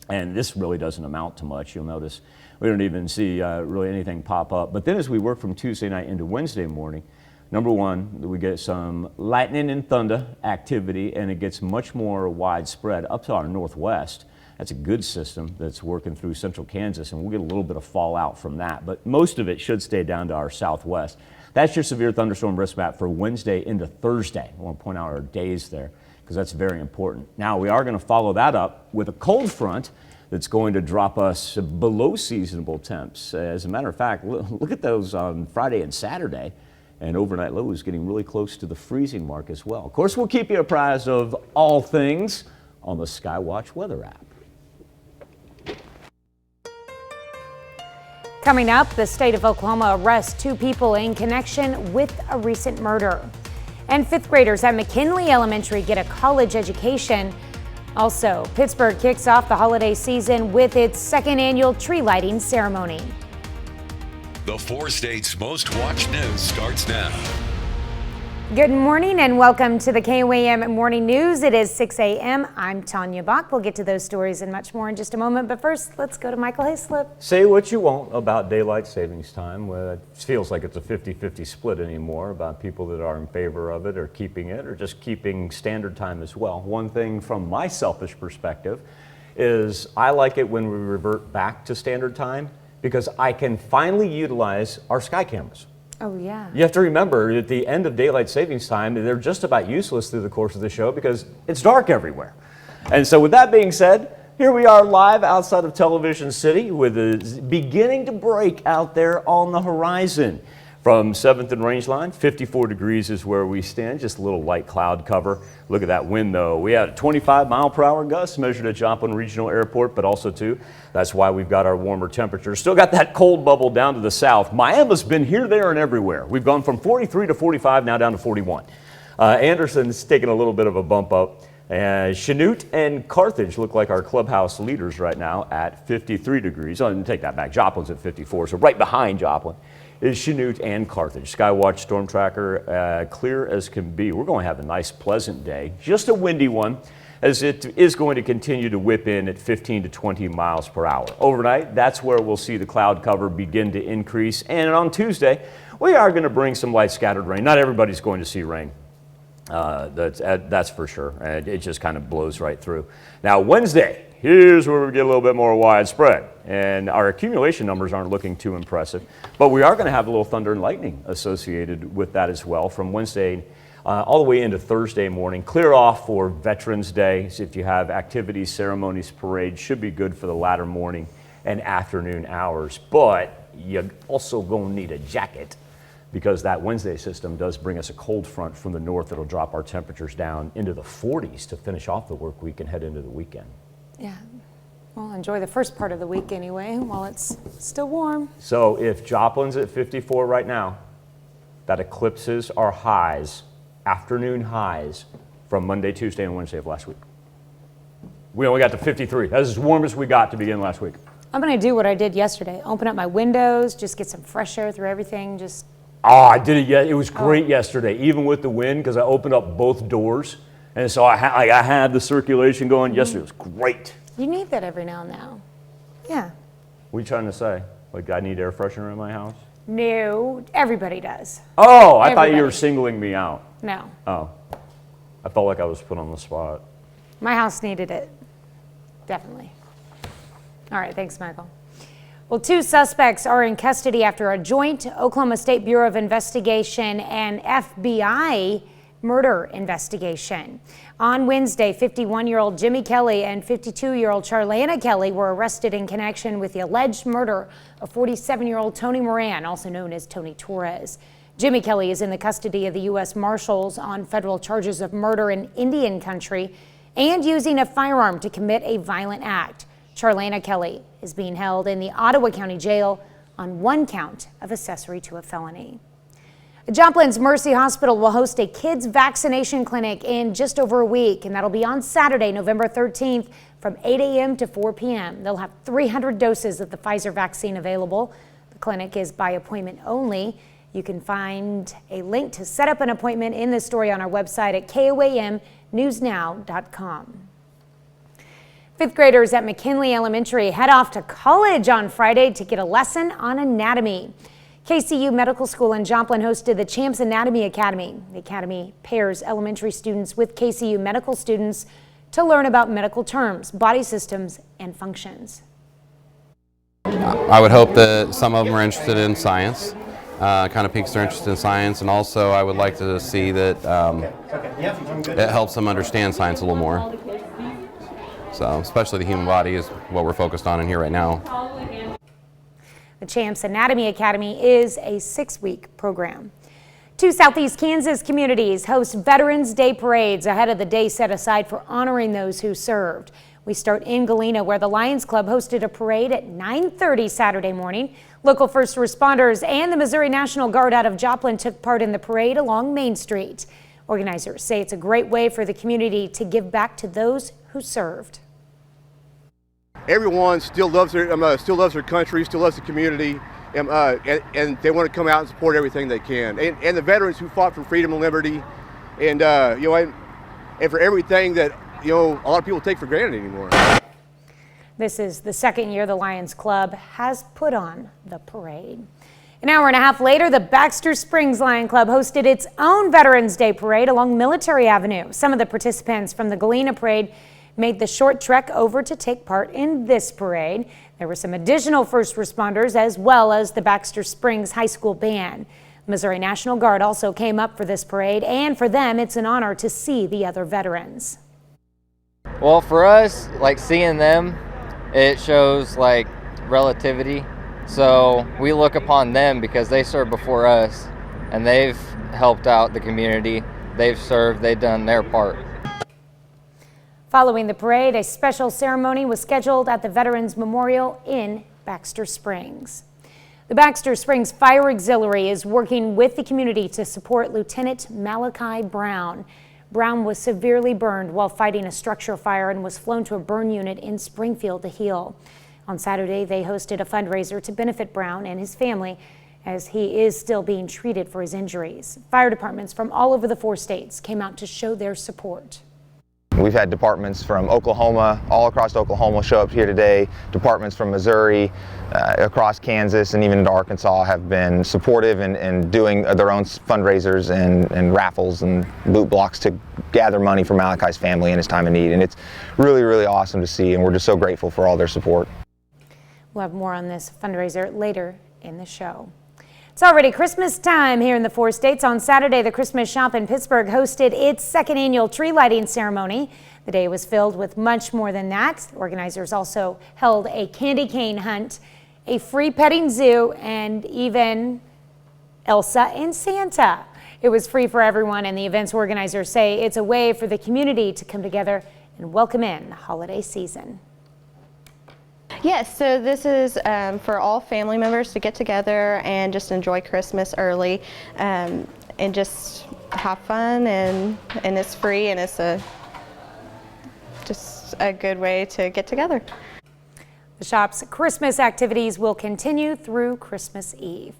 And this really doesn't amount to much. You'll notice we don't even see really anything pop up. But then as we work from Tuesday night into Wednesday morning, number one, we get some lightning and thunder activity, and it gets much more widespread up to our northwest. That's a good system that's working through central Kansas, and we'll get a little bit of fallout from that. But most of it should stay down to our southwest. That's your severe thunderstorm risk map for Wednesday into Thursday. I want to point out our days there because that's very important. Now, we are going to follow that up with a cold front that's going to drop us below seasonable temps. As a matter of fact, look at those on Friday and Saturday. And overnight low is getting really close to the freezing mark as well. Of course, we'll keep you apprised of all things on the Skywatch weather app. Coming up, the state of Oklahoma arrests 2 people in connection with a recent murder. And 5th graders at McKinley Elementary get a college education. Also, Pittsburgh kicks off the holiday season with its 2nd annual tree lighting ceremony. The 4 states' most watched news starts now. Good morning and welcome to the KOAM Morning News. It is 6 a.m. I'm Tanya Bach. We'll get to those stories and much more in just a moment. But first, let's go to Michael Hayslip. Say what you want about daylight savings time. Well, it feels like it's a 50-50 split anymore about people that are in favor of it or keeping it or just keeping standard time as well. One thing from my selfish perspective is I like it when we revert back to standard time because I can finally utilize our sky cameras. Oh, yeah. You have to remember, at the end of daylight savings time, they're just about useless through the course of the show because it's dark everywhere. And so with that being said, here we are live outside of Television City with the beginning to break out there on the horizon. From 7th and Range Line, 54 degrees is where we stand, just a little light cloud cover. Look at that wind though. We had a 25-mile-per-hour gust measured at Joplin Regional Airport, but also too, that's why we've got our warmer temperatures. Still got that cold bubble down to the south. Miami's been here, there, and everywhere. We've gone from 43 to 45, now down to 41. Anderson's taking a little bit of a bump up. Chanute and Carthage look like our clubhouse leaders right now at 53 degrees. Oh, take that back. Joplin's at 54, so right behind Joplin is Chanute and Carthage. Skywatch Storm Tracker, clear as can be. We're going to have a nice, pleasant day. Just a windy one, as it is going to continue to whip in at 15 to 20 miles per hour. Overnight, that's where we'll see the cloud cover begin to increase. And on Tuesday, we are going to bring some light scattered rain. Not everybody's going to see rain. That's for sure. It just kind of blows right through. Now, Wednesday, here's where we get a little bit more widespread. And our accumulation numbers aren't looking too impressive, but we are going to have a little thunder and lightning associated with that as well from Wednesday all the way into Thursday morning. Clear off for Veterans Day. So if you have activities, ceremonies, parades, should be good for the latter morning and afternoon hours. But you also going to need a jacket, because that Wednesday system does bring us a cold front from the north that'll drop our temperatures down into the 40s to finish off the work week and head into the weekend. Yeah. Well, enjoy the first part of the week anyway, while it's still warm. So if Joplin's at 54 right now, that eclipses our highs, afternoon highs, from Monday, Tuesday, and Wednesday of last week. We only got to 53. That's as warm as we got to begin last week. I'm going to do what I did yesterday. Open up my windows, just get some fresh air through everything. Oh, I did it. Yeah, it was great yesterday, even with the wind, because I opened up both doors, and so I had the circulation going. Yesterday was great. You need that every now and then. Yeah. What are you trying to say? Like I need air freshener in my house? No, everybody does. Oh, I thought you were singling me out. No. Oh, I felt like I was put on the spot. My house needed it. Definitely. All right, thanks, Michael. Well, 2 suspects are in custody after a joint Oklahoma State Bureau of Investigation and FBI murder investigation. On Wednesday, 51-year-old Jimmy Kelly and 52-year-old Charlana Kelly were arrested in connection with the alleged murder of 47-year-old Tony Moran, also known as Tony Torres. Jimmy Kelly is in the custody of the U.S. Marshals on federal charges of murder in Indian country and using a firearm to commit a violent act. Charlana Kelly is being held in the Ottawa County Jail on 1 count of accessory to a felony. Joplin's Mercy Hospital will host a kids vaccination clinic in just over a week, and that'll be on Saturday, November 13th from 8 a.m. to 4 p.m. They'll have 300 doses of the Pfizer vaccine available. The clinic is by appointment only. You can find a link to set up an appointment in this story on our website at koamnewsnow.com. 5th graders at McKinley Elementary head off to college on Friday to get a lesson on anatomy. KCU Medical School in Joplin hosted the Champs Anatomy Academy. The academy pairs elementary students with KCU medical students to learn about medical terms, body systems, and functions. I would hope that some of them are interested in science, kind of piques their interest in science, and also I would like to see that it helps them understand science a little more. So, especially the human body is what we're focused on in here right now. The Champs Anatomy Academy is a 6-week program. 2 Southeast Kansas communities host Veterans Day parades ahead of the day set aside for honoring those who served. We start in Galena, where the Lions Club hosted a parade at 9:30 Saturday morning. Local first responders and the Missouri National Guard out of Joplin took part in the parade along Main Street. Organizers say it's a great way for the community to give back to those who served. Everyone still loves their country, still loves the community, and they want to come out and support everything they can. And the veterans who fought for freedom and liberty, and and for everything that a lot of people take for granted anymore. This is the 2nd year the Lions Club has put on the parade. An hour and a half later, the Baxter Springs Lion Club hosted its own Veterans Day parade along Military Avenue. Some of the participants from the Galena parade made the short trek over to take part in this parade. There were some additional first responders as well as the Baxter Springs High School band. Missouri National Guard also came up for this parade, and for them it's an honor to see the other veterans. Well, for us, seeing them, it shows relativity So we look upon them because they served before us, and they've helped out the community. They've served, they've done their part. Following the parade, a special ceremony was scheduled at the Veterans Memorial in Baxter Springs. The Baxter Springs Fire Auxiliary is working with the community to support Lieutenant Malachi Brown. Brown was severely burned while fighting a structure fire and was flown to a burn unit in Springfield to heal. On Saturday, they hosted a fundraiser to benefit Brown and his family as he is still being treated for his injuries. Fire departments from all over the 4 states came out to show their support. We've had departments from Oklahoma, all across Oklahoma show up here today. Departments from Missouri, across Kansas, and even into Arkansas have been supportive and doing their own fundraisers and raffles and loot blocks to gather money for Malachi's family in his time of need. And it's really, really awesome to see, and we're just so grateful for all their support. We'll have more on this fundraiser later in the show. It's already Christmas time here in the 4 states. On Saturday, the Christmas Shop in Pittsburgh hosted its 2nd annual tree lighting ceremony. The day was filled with much more than that. Organizers also held a candy cane hunt, a free petting zoo, and even Elsa and Santa. It was free for everyone, and the event's organizers say it's a way for the community to come together and welcome in the holiday season. Yes, so this is for all family members to get together and just enjoy Christmas early and just have fun, and it's free, and it's just a good way to get together. The shop's Christmas activities will continue through Christmas Eve.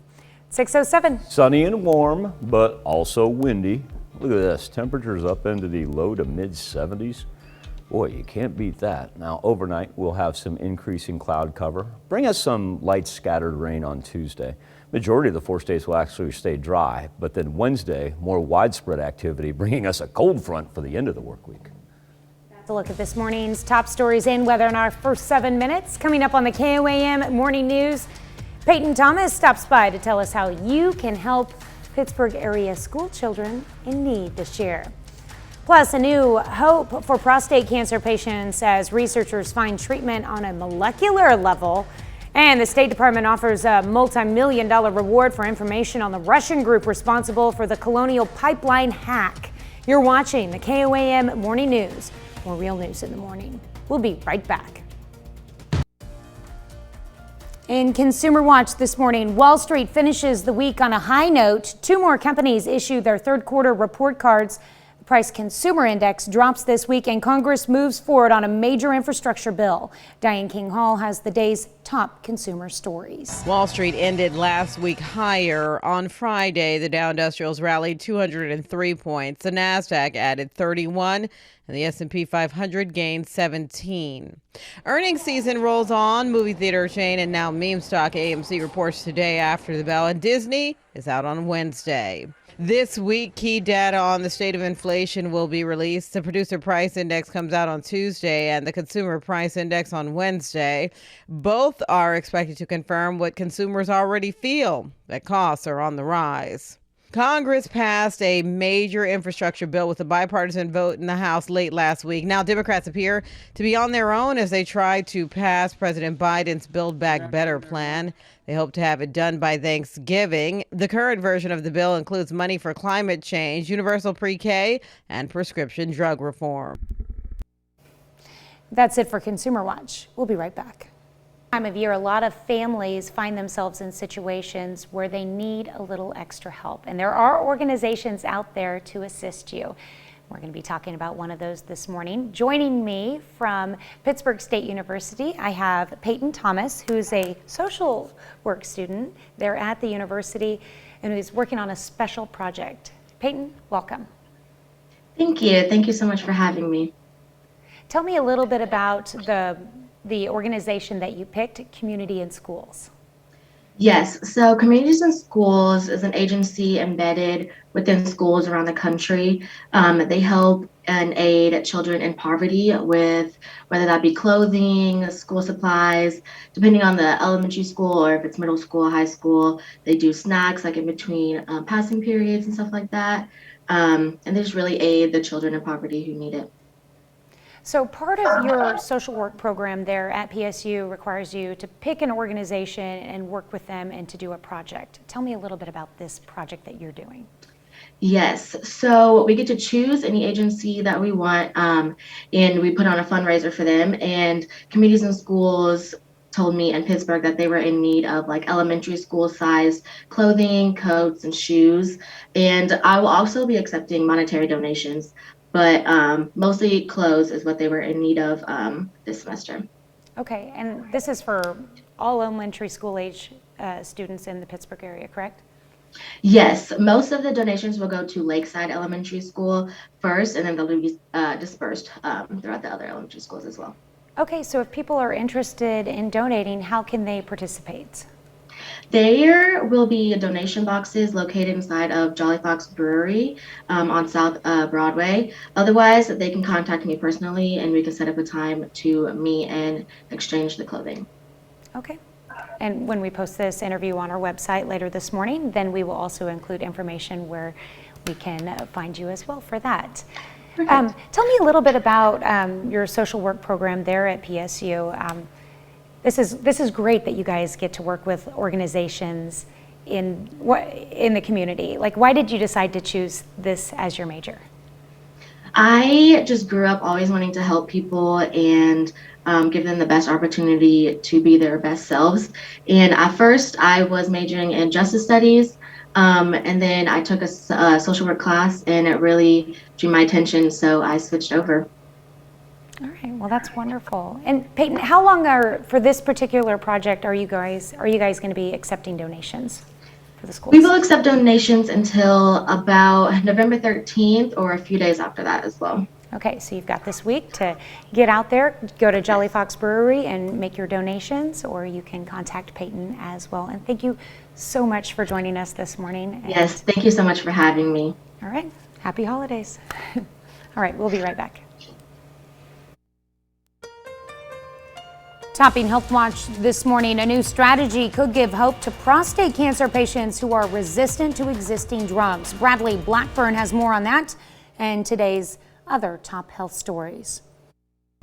6:07. Sunny and warm, but also windy. Look at this, temperatures up into the low to mid 70s. Boy, you can't beat that. Now, overnight, we'll have some increasing cloud cover. Bring us some light scattered rain on Tuesday. Majority of the 4 states will actually stay dry, but then Wednesday, more widespread activity, bringing us a cold front for the end of the work week. That's a look at this morning's top stories and weather in our first 7 minutes. Coming up on the KOAM Morning News, Peyton Thomas stops by to tell us how you can help Pittsburgh area school children in need this year. Plus, a new hope for prostate cancer patients as researchers find treatment on a molecular level. And the State Department offers a multi-million-dollar reward for information on the Russian group responsible for the Colonial Pipeline hack. You're watching the KOAM Morning News. More real news in the morning. We'll be right back. In Consumer Watch this morning, Wall Street finishes the week on a high note. 2 more companies issued their 3rd quarter report cards. Price Consumer Index drops this week, and Congress moves forward on a major infrastructure bill. Diane King Hall has the day's top consumer stories. Wall Street ended last week higher. On Friday, the Dow Industrials rallied 203 points. The Nasdaq added 31, and the S&P 500 gained 17. Earnings season rolls on. Movie theater chain and now meme stock AMC reports today after the bell, and Disney is out on Wednesday. This week, key data on the state of inflation will be released. The Producer Price Index comes out on Tuesday and the Consumer Price Index on Wednesday. Both are expected to confirm what consumers already feel, that costs are on the rise. Congress passed a major infrastructure bill with a bipartisan vote in the House late last week. Now, Democrats appear to be on their own as they try to pass President Biden's Build Back Better plan. They hope to have it done by Thanksgiving. The current version of the bill includes money for climate change, universal pre-K, and prescription drug reform. That's it for Consumer Watch. We'll be right back. Time of year, a lot of families find themselves in situations where they need a little extra help, and there are organizations out there to assist you. We're going to be talking about one of those this morning. Joining me from Pittsburgh State University, I have Peyton Thomas, who's a social work student there at the university and who's working on a special project. Peyton, welcome. Thank you. Thank you so much for having me. Tell me a little bit about the organization that you picked, Community in Schools. Yes, so Communities in Schools is an agency embedded within schools around the country. They help and aid children in poverty with whether that be clothing, school supplies, depending on the elementary school or if it's middle school, high school. They do snacks like in between passing periods and stuff like that. And they just really aid the children in poverty who need it. So part of your social work program there at PSU requires you to pick an organization and work with them and to do a project. Tell me a little bit about this project that you're doing. Yes, so we get to choose any agency that we want, and we put on a fundraiser for them. And Communities in Schools told me in Pittsburgh that they were in need of like elementary school size clothing, coats, and shoes. And I will also be accepting monetary donations, but mostly clothes is what they were in need of this semester. Okay, and this is for all elementary school age students in the Pittsburgh area, correct? Yes, most of the donations will go to Lakeside Elementary School first, and then they'll be dispersed throughout the other elementary schools as well. Okay, so if people are interested in donating, how can they participate? There will be donation boxes located inside of Jolly Fox Brewery on South Broadway. Otherwise, they can contact me personally, and we can set up a time to meet and exchange the clothing. Okay. And when we post this interview on our website later this morning, then we will also include information where we can find you as well for that. Tell me a little bit about your social work program there at PSU. This is great that you guys get to work with organizations in the community. Like, why did you decide to choose this as your major? I just grew up always wanting to help people and give them the best opportunity to be their best selves. And at first, I was majoring in justice studies, and then I took a social work class, and it really drew my attention, so I switched over. All right, well, that's wonderful. And Peyton, how long for this particular project are you guys going to be accepting donations for the schools? We will accept donations until about November 13th or a few days after that as well. Okay, so you've got this week to get out there, go to Jolly Fox Brewery and make your donations, or you can contact Peyton as well. And thank you so much for joining us this morning. Yes, thank you so much for having me. All right, happy holidays. All right, we'll be right back. Topping Health Watch this morning, a new strategy could give hope to prostate cancer patients who are resistant to existing drugs. Bradley Blackburn has more on that and today's other top health stories.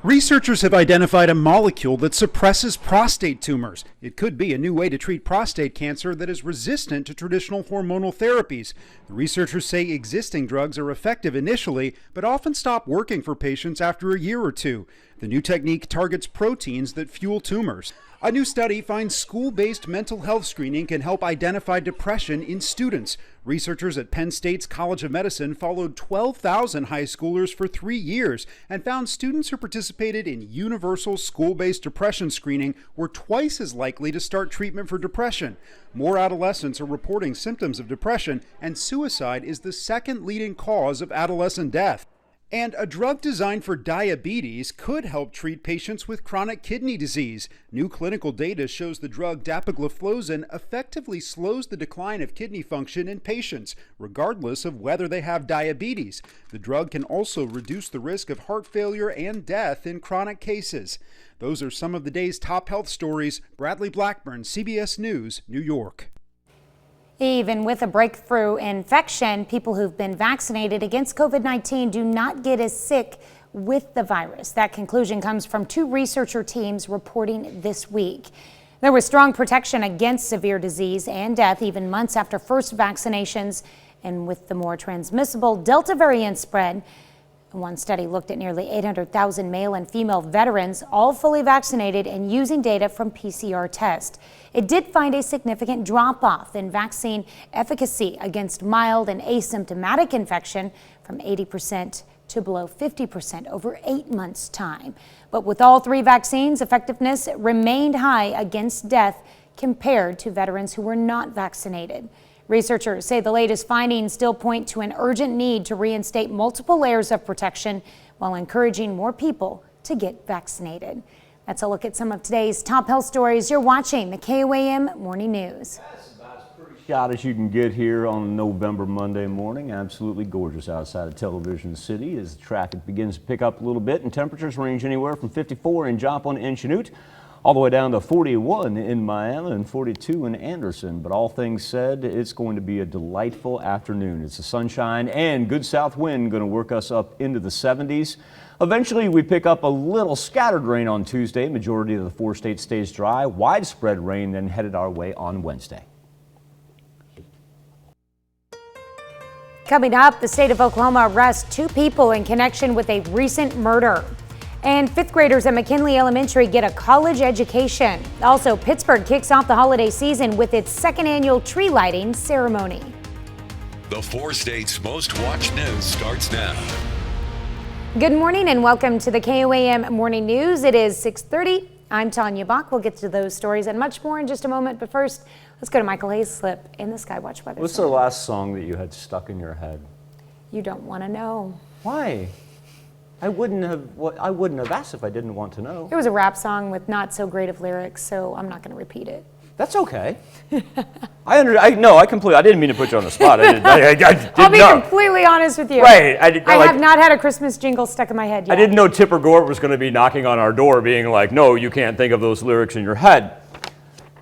Researchers have identified a molecule that suppresses prostate tumors. It could be a new way to treat prostate cancer that is resistant to traditional hormonal therapies. The researchers say existing drugs are effective initially, but often stop working for patients after a year or two. The new technique targets proteins that fuel tumors. A new study finds school-based mental health screening can help identify depression in students. Researchers at Penn State's College of Medicine followed 12,000 high schoolers for 3 years and found students who participated in universal school-based depression screening were twice as likely to start treatment for depression. More adolescents are reporting symptoms of depression, and suicide is the second leading cause of adolescent death. And a drug designed for diabetes could help treat patients with chronic kidney disease. New clinical data shows the drug dapagliflozin effectively slows the decline of kidney function in patients, regardless of whether they have diabetes. The drug can also reduce the risk of heart failure and death in chronic cases. Those are some of the day's top health stories. Bradley Blackburn, CBS News, New York. Even with a breakthrough infection, people who've been vaccinated against COVID-19 do not get as sick with the virus. That conclusion comes from 2 researcher teams reporting this week. There was strong protection against severe disease and death even months after first vaccinations. And with the more transmissible Delta variant spread, one study looked at nearly 800,000 male and female veterans, all fully vaccinated and using data from PCR tests. It did find a significant drop-off in vaccine efficacy against mild and asymptomatic infection from 80% to below 50% over 8 months' time. But with all 3 vaccines, effectiveness remained high against death compared to veterans who were not vaccinated. Researchers say the latest findings still point to an urgent need to reinstate multiple layers of protection while encouraging more people to get vaccinated. That's a look at some of today's top health stories. You're watching the KOAM Morning News. That's about as pretty shot as you can get here on November Monday morning. Absolutely gorgeous outside of Television City as the traffic begins to pick up a little bit and temperatures range anywhere from 54 in Joplin and Chanute all the way down to 41 in Miami and 42 in Anderson. But all things said, it's going to be a delightful afternoon. It's the sunshine and good south wind going to work us up into the 70s. Eventually, we pick up a little scattered rain on Tuesday. Majority of the 4 states stays dry. Widespread rain then headed our way on Wednesday. Coming up, the state of Oklahoma arrests 2 people in connection with a recent murder. And 5th graders at McKinley Elementary get a college education. Also, Pittsburgh kicks off the holiday season with its 2nd annual tree lighting ceremony. The 4 states' most watched news starts now. Good morning and welcome to the KOAM Morning News. It is 6:30. I'm Tanya Bach. We'll get to those stories and much more in just a moment. But first, let's go to Michael Hayslip in the Skywatch weather. What's the last song that you had stuck in your head? You don't want to know. Why? I wouldn't have asked if I didn't want to know. It was a rap song with not so great of lyrics, so I'm not going to repeat it. That's okay. I didn't mean to put you on the spot. I'll be completely honest with you. Right. I have not had a Christmas jingle stuck in my head yet. I didn't know Tipper Gore was going to be knocking on our door being like, no, you can't think of those lyrics in your head.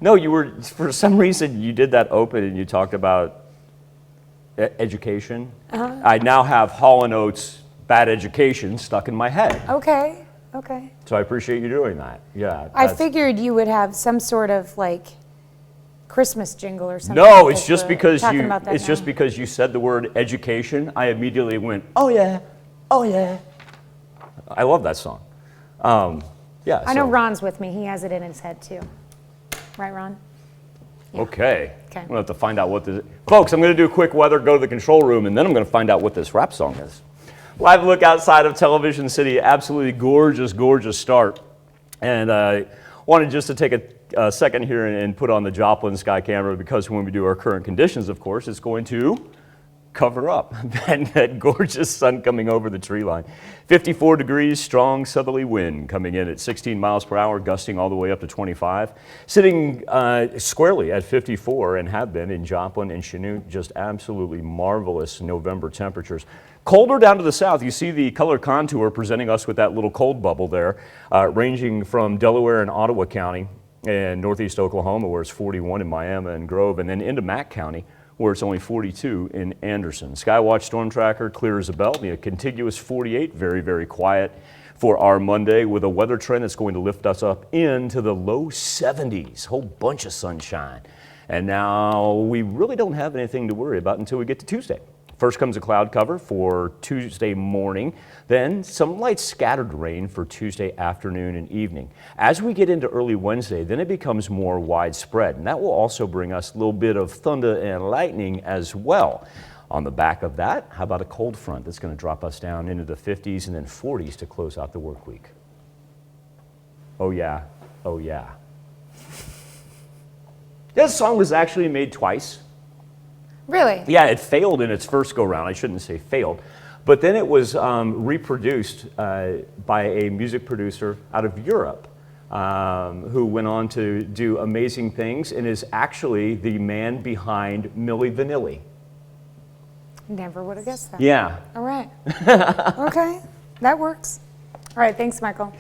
No, you were, for some reason, you did that open and you talked about education. I now have Hall & Oates' Bad Education stuck in my head. Okay. So I appreciate you doing that. Yeah. I figured you would have some sort of like Christmas jingle or something. No, it's just because you said the word education. I immediately went, oh yeah. I love that song. Yeah. I know Ron's with me. He has it in his head too. Right, Ron? Yeah. Okay. I'm gonna have to find out what this. Folks, I'm gonna do a quick weather, go to the control room, and then I'm gonna find out what this rap song is. Live look outside of Television City, absolutely gorgeous, gorgeous start. And I wanted just to take a second here and put on the Joplin sky camera because when we do our current conditions, of course, it's going to cover up that gorgeous sun coming over the tree line. 54 degrees, strong southerly wind coming in at 16 miles per hour, gusting all the way up to 25. Sitting squarely at 54 and have been in Joplin and Chanute, just absolutely marvelous November temperatures. Colder down to the south. You see the color contour presenting us with that little cold bubble there, ranging from Delaware and Ottawa County and northeast Oklahoma, where it's 41 in Miami and Grove, and then into Mack County, where it's only 42 in Anderson. Skywatch Storm Tracker clear as a bell. The contiguous 48, very, very quiet for our Monday with a weather trend that's going to lift us up into the low 70s. Whole bunch of sunshine. And now we really don't have anything to worry about until we get to Tuesday. First comes a cloud cover for Tuesday morning, then some light scattered rain for Tuesday afternoon and evening. As we get into early Wednesday, then it becomes more widespread, and that will also bring us a little bit of thunder and lightning as well. On the back of that, how about a cold front that's going to drop us down into the 50s and then 40s to close out the work week? Oh yeah, oh yeah. This song was actually made twice. Really? Yeah, it failed in its first go-round. I shouldn't say failed. But then it was reproduced by a music producer out of Europe who went on to do amazing things and is actually the man behind Milli Vanilli. Never would have guessed that. Yeah. All right. Okay, that works. All right, thanks, Michael.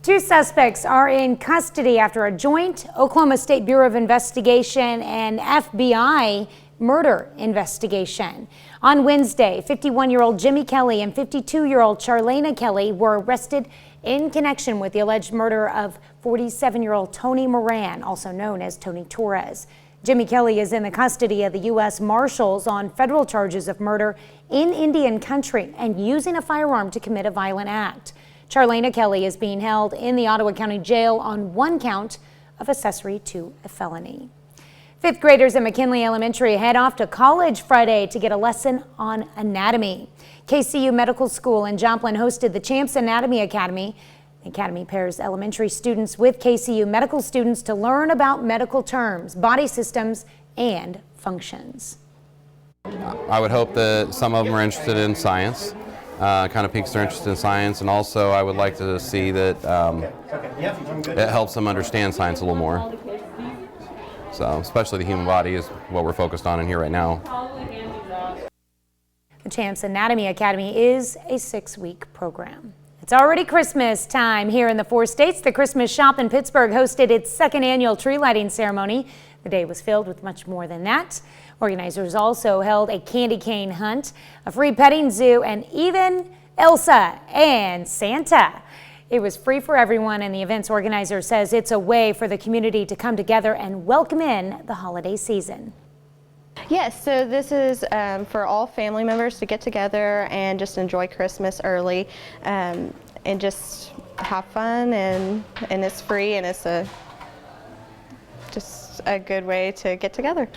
2 suspects are in custody after a joint Oklahoma State Bureau of Investigation and FBI murder investigation. On Wednesday, 51-year-old Jimmy Kelly and 52-year-old Charlana Kelly were arrested in connection with the alleged murder of 47-year-old Tony Moran, also known as Tony Torres. Jimmy Kelly is in the custody of the U.S. Marshals on federal charges of murder in Indian country and using a firearm to commit a violent act. Charlana Kelly is being held in the Ottawa County Jail on 1 count of accessory to a felony. 5th graders at McKinley Elementary head off to college Friday to get a lesson on anatomy. KCU Medical School in Joplin hosted the Champs Anatomy Academy. The academy pairs elementary students with KCU medical students to learn about medical terms, body systems, and functions. I would hope that some of them are interested in science, kind of piques their interest in science, and also I would like to see that it helps them understand science a little more. So, especially the human body is what we're focused on in here right now. The Champs Anatomy Academy is a 6-week program. It's It's already Christmas time here in the 4 states. The Christmas Shop in Pittsburgh hosted its second annual tree lighting ceremony. The day was filled with much more than that. Organizers also held a candy cane hunt, a free petting zoo, and even Elsa and Santa. It was free for everyone, and the event's organizer says it's a way for the community to come together and welcome in the holiday season. Yes, so this is for all family members to get together and just enjoy Christmas early and just have fun, and it's free, and it's just a good way to get together.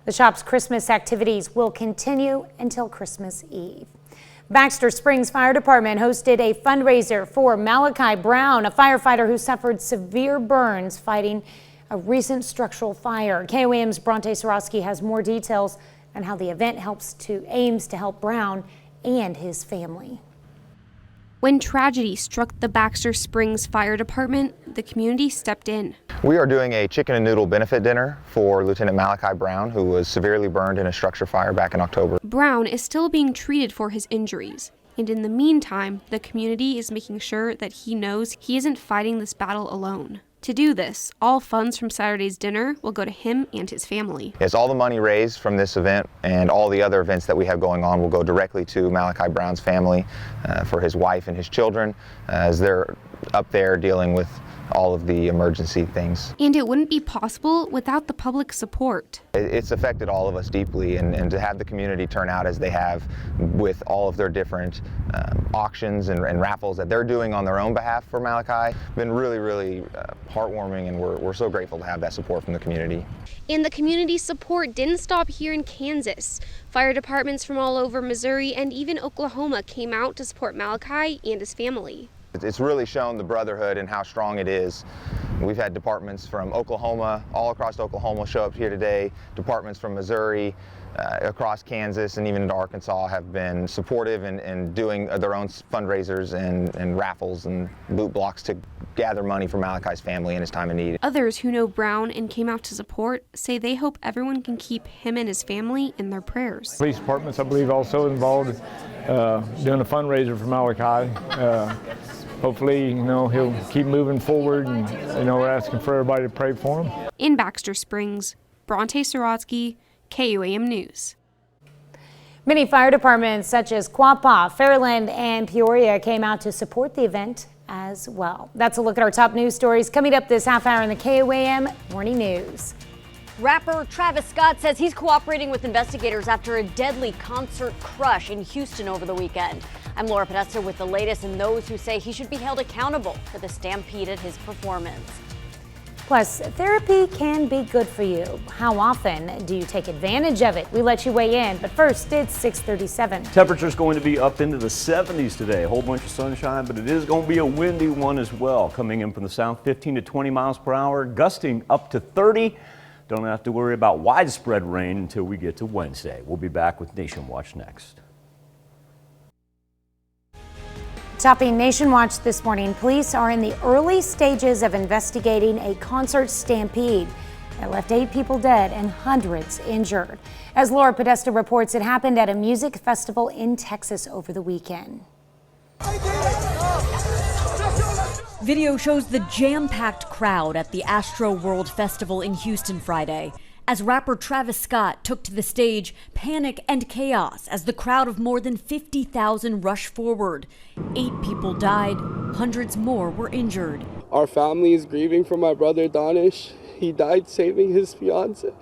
The shop's Christmas activities will continue until Christmas Eve. Baxter Springs Fire Department hosted a fundraiser for Malachi Brown, a firefighter who suffered severe burns fighting a recent structural fire. KOAM's Bronte Sorosky has more details on how the event aims to help Brown and his family. When tragedy struck the Baxter Springs Fire Department, the community stepped in. We are doing a chicken and noodle benefit dinner for Lieutenant Malachi Brown, who was severely burned in a structure fire back in October. Brown is still being treated for his injuries, and in the meantime, the community is making sure that he knows he isn't fighting this battle alone. To do this, all funds from Saturday's dinner will go to him and his family. Yes, all the money raised from this event and all the other events that we have going on will go directly to Malachi Brown's family, for his wife and his children, as they're up there dealing with all of the emergency things. And it wouldn't be possible without the public support. It's affected all of us deeply, and to have the community turn out as they have with all of their different auctions and raffles that they're doing on their own behalf for Malachi, been really, really heartwarming, and we're so grateful to have that support from the community. And the community support didn't stop here in Kansas. Fire departments from all over Missouri and even Oklahoma came out to support Malachi and his family. It's really shown the brotherhood and how strong it is. We've had departments from Oklahoma, all across Oklahoma, show up here today. Departments from Missouri, across Kansas, and even into Arkansas have been supportive and doing their own fundraisers and raffles and loot blocks to gather money for Malachi's family in his time of need. Others who know Brown and came out to support say they hope everyone can keep him and his family in their prayers. Police departments, I believe, also involved doing a fundraiser for Malachi. Hopefully, he'll keep moving forward, and, we're asking for everybody to pray for him. In Baxter Springs, Bronte Sorosky, KOAM News. Many fire departments such as Quapaw, Fairland, and Peoria came out to support the event as well. That's a look at our top news stories coming up this half hour in the KOAM Morning News. Rapper Travis Scott says he's cooperating with investigators after a deadly concert crush in Houston over the weekend. I'm Laura Podesta with the latest and those who say he should be held accountable for the stampede at his performance. Plus, therapy can be good for you. How often do you take advantage of it? We let you weigh in, but first it's 6:37. Temperature's going to be up into the 70s today. A whole bunch of sunshine, but it is going to be a windy one as well. Coming in from the south, 15 to 20 miles per hour, gusting up to 30. Don't have to worry about widespread rain until we get to Wednesday. We'll be back with Nation Watch next. Topping Nation Watch this morning, police are in the early stages of investigating a concert stampede that left 8 people dead and hundreds injured. As Laura Podesta reports, it happened at a music festival in Texas over the weekend. Video shows the jam-packed crowd at the Astro World Festival in Houston Friday. As rapper Travis Scott took to the stage, panic and chaos as the crowd of more than 50,000 rushed forward. 8 people died, hundreds more were injured. Our family is grieving for my brother Danish. He died saving his fiance.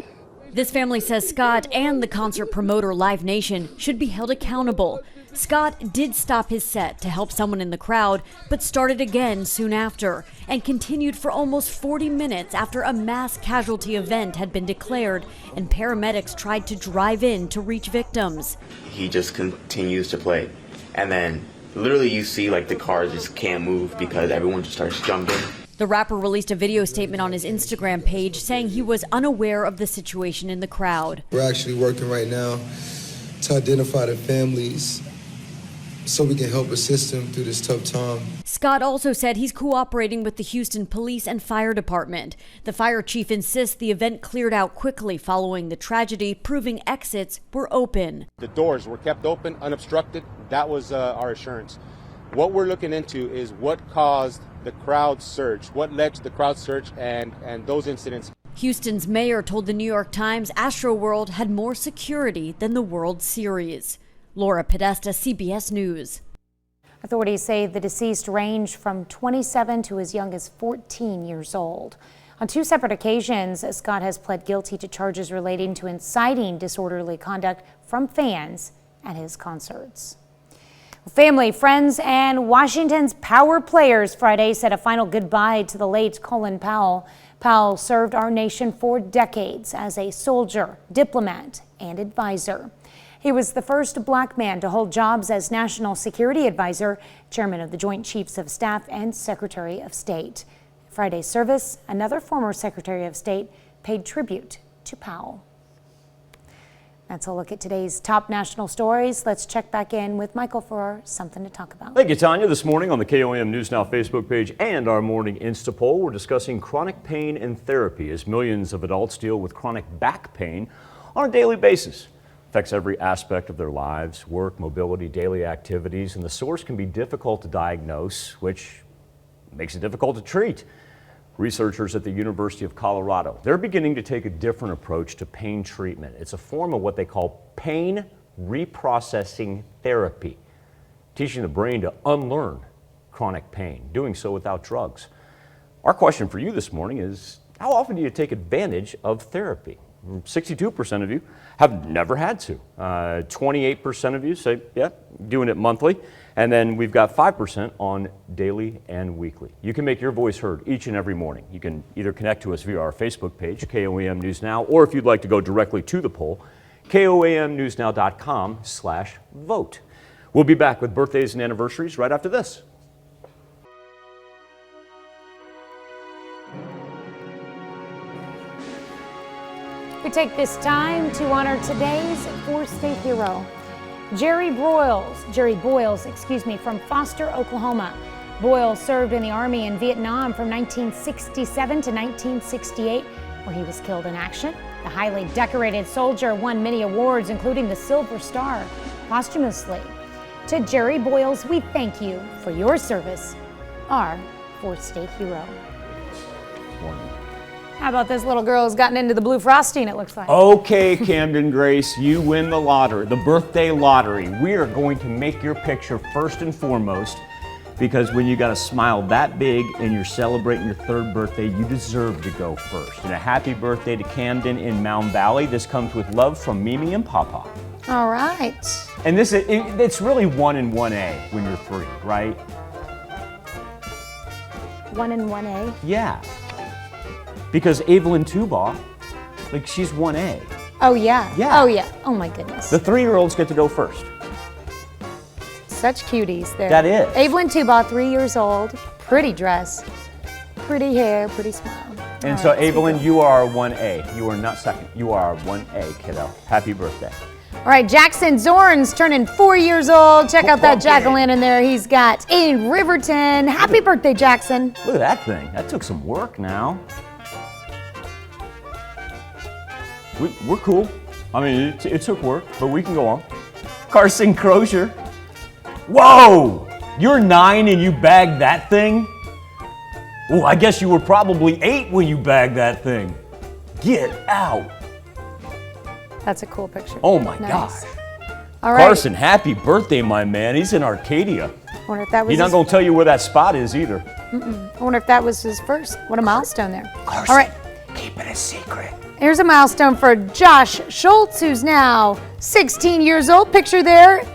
This family says Scott and the concert promoter Live Nation should be held accountable. Scott did stop his set to help someone in the crowd, but started again soon after and continued for almost 40 minutes after a mass casualty event had been declared and paramedics tried to drive in to reach victims. He just continues to play, and then literally you see like the cars just can't move because everyone just starts jumping. The rapper released a video statement on his Instagram page saying he was unaware of the situation in the crowd. We're actually working right now to identify the families so we can help assist them through this tough time. Scott also said he's cooperating with the Houston Police and Fire Department. The fire chief insists the event cleared out quickly following the tragedy, proving exits were open. The doors were kept open, unobstructed. That was our assurance. what we're looking into is what caused the crowd surge, what led to the crowd surge and those incidents. Houston's mayor told the New York Times Astroworld had more security than the World Series. Laura Podesta, CBS News. Authorities say the deceased range from 27 to as young as 14 years old. On 2 separate occasions, Scott has pled guilty to charges relating to inciting disorderly conduct from fans at his concerts. Family, friends, and Washington's power players Friday said a final goodbye to the late Colin Powell. Powell served our nation for decades as a soldier, diplomat, and advisor. He was the first black man to hold jobs as National Security Advisor, Chairman of the Joint Chiefs of Staff, and Secretary of State. Friday's service, another former Secretary of State paid tribute to Powell. That's a look at today's top national stories. Let's check back in with Michael for something to talk about. Thank you, Tanya. This morning on the KOM News Now Facebook page and our morning Insta poll, we're discussing chronic pain and therapy as millions of adults deal with chronic back pain on a daily basis. It affects every aspect of their lives, work, mobility, daily activities, and the source can be difficult to diagnose, which makes it difficult to treat. Researchers at the University of Colorado, they're beginning to take a different approach to pain treatment. It's a form of what they call pain reprocessing therapy, teaching the brain to unlearn chronic pain, doing so without drugs. Our question for you this morning is, how often do you take advantage of therapy? 62% of you have never had to. 28% of you say, yeah, doing it monthly. And then we've got 5% on daily and weekly. You can make your voice heard each and every morning. You can either connect to us via our Facebook page, KOAM News Now, or if you'd like to go directly to the poll, KOAMNewsNow.com/vote. We'll be back with birthdays and anniversaries right after this. We take this time to honor today's four-state hero, Jerry Boyles, from Foster, Oklahoma. Boyles served in the Army in Vietnam from 1967 to 1968, where he was killed in action. The highly decorated soldier won many awards, including the Silver Star, posthumously. To Jerry Boyles, we thank you for your service, our fourth-state hero. How about this little girl who's gotten into the blue frosting, it looks like? Okay, Camden Grace, you win the lottery, the birthday lottery. We are going to make your picture first and foremost, because when you got a smile that big and you're celebrating your 3rd birthday, you deserve to go first. And a happy birthday to Camden in Mound Valley. This comes with love from Mimi and Papa. All right. And this it's really 1 and 1A when you're 3, right? 1 and 1A? Yeah. Because Evelyn Tubaugh, like, she's 1A. Oh, yeah. Yeah. Oh, yeah. Oh, my goodness. The 3-year-olds get to go first. Such cuties there. That is. Evelyn Tubaugh, 3 years old, pretty dress, pretty hair, pretty smile. And so, Evelyn, you are 1A. You are not second. You are 1A, kiddo. Happy birthday. All right, Jackson Zorn's turning 4 years old. Check out that jack-o'-lantern there he's got in Riverton. Happy birthday, Jackson. Look at that thing. That took some work now. We're cool. I mean, it took work, but we can go on. Carson Crozier. Whoa! You're 9 and you bagged that thing? Well, I guess you were probably 8 when you bagged that thing. Get out. That's a cool picture. Oh my Nice. gosh. All right. Carson, happy birthday, my man. He's in Arcadia. I wonder if that was He's not his... going to tell you where that spot is either. I wonder if that was his first. What a milestone there. Carson, all right. Keep it a secret. Here's a milestone for Josh Schultz, who's now 16 years old. Picture there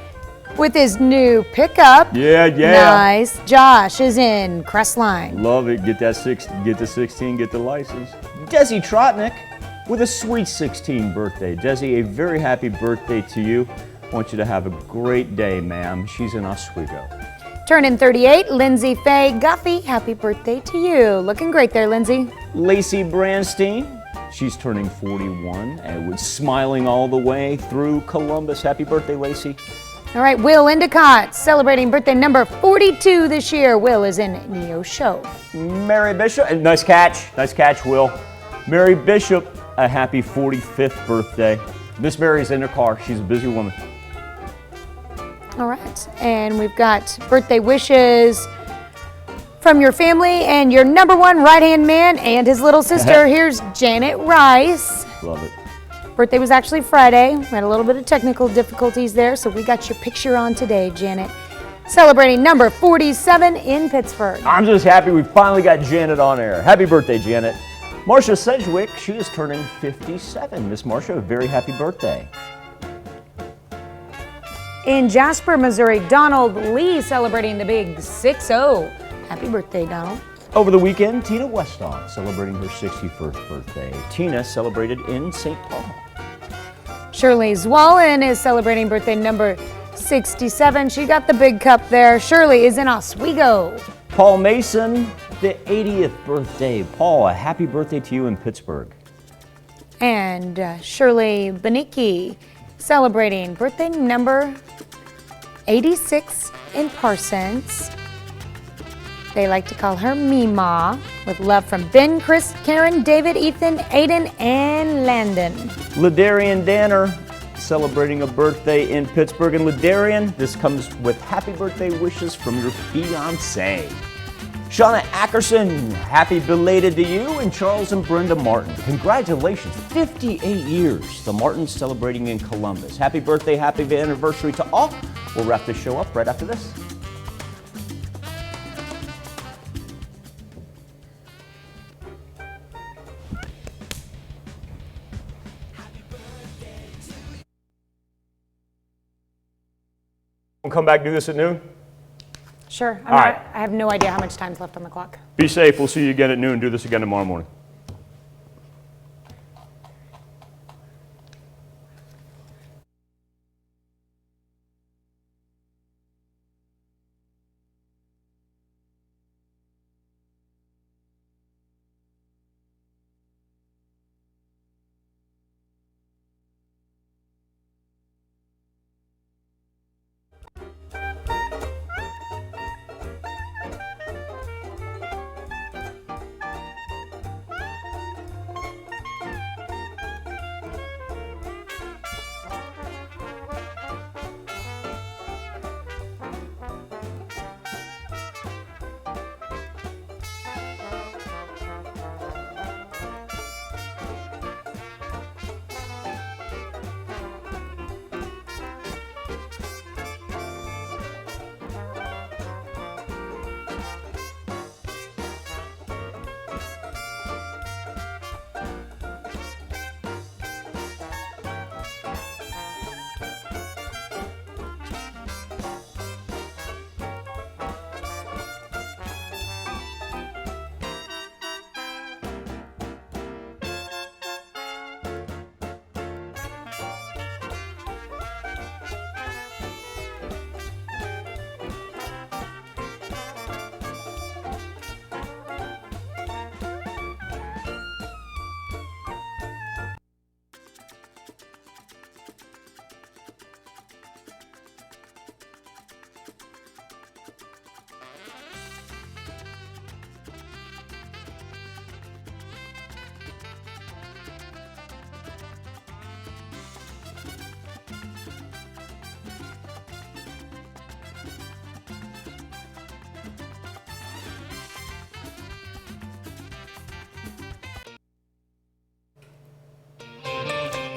with his new pickup. Yeah. Nice. Josh is in Crestline. Love it. Get the 16, get the license. Desi Trotnick with a sweet 16th birthday. Desi, a very happy birthday to you. I want you to have a great day, ma'am. She's in Oswego. Turning 38, Lindsay Faye Guffey. Happy birthday to you. Looking great there, Lindsay. Lacey Branstein. She's turning 41 and was smiling all the way through Columbus. Happy birthday, Lacey. All right, Will Endicott celebrating birthday number 42 this year. Will is in Neosho. Mary Bishop, nice catch, Will. Mary Bishop, a happy 45th birthday. Miss Mary's in her car. She's a busy woman. All right, and we've got birthday wishes from your family and your number one right-hand man and his little sister. Here's Janet Rice. Love it. Birthday was actually Friday. We had a little bit of technical difficulties there, so we got your picture on today, Janet. Celebrating number 47 in Pittsburgh. I'm just happy we finally got Janet on air. Happy birthday, Janet. Marcia Sedgwick, she is turning 57. Miss Marcia, a very happy birthday. In Jasper, Missouri, Donald Lee celebrating the big 6-0. Happy birthday, Donald. Over the weekend, Tina Westall celebrating her 61st birthday. Tina celebrated in St. Paul. Shirley Zwollen is celebrating birthday number 67. She got the big cup there. Shirley is in Oswego. Paul Mason, the 80th birthday. Paul, a happy birthday to you in Pittsburgh. And Shirley Benicki celebrating birthday number 86 in Parsons. They like to call her Mima, with love from Ben, Chris, Karen, David, Ethan, Aiden, and Landon. Ladarian Danner celebrating a birthday in Pittsburgh. And Ladarian, this comes with happy birthday wishes from your fiancé. Shauna Ackerson, happy belated to you. And Charles and Brenda Martin, congratulations, 58 years. The Martins celebrating in Columbus. Happy birthday, happy anniversary to all. We'll wrap this show up right after this. We'll come back and do this at noon. Sure. All right. I have no idea how much time's left on the clock. Be safe. We'll see you again at noon. Do this again tomorrow morning.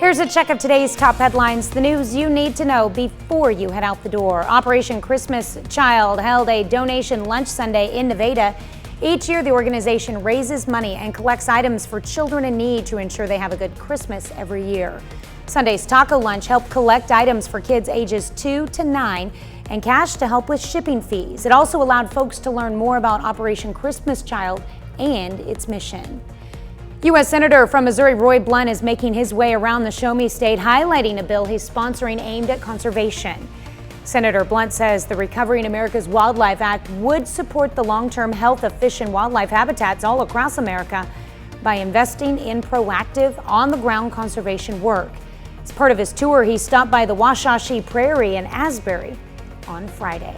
Here's a check of today's top headlines, the news you need to know before you head out the door. Operation Christmas Child held a donation lunch Sunday in Nevada. Each year, the organization raises money and collects items for children in need to ensure they have a good Christmas every year. Sunday's taco lunch helped collect items for kids ages 2 to 9 and cash to help with shipping fees. It also allowed folks to learn more about Operation Christmas Child and its mission. U.S. Senator from Missouri Roy Blunt is making his way around the Show Me State, highlighting a bill he's sponsoring aimed at conservation. Senator Blunt says the Recovering America's Wildlife Act would support the long-term health of fish and wildlife habitats all across America by investing in proactive, on-the-ground conservation work. As part of his tour, he stopped by the Washashi Prairie in Asbury on Friday.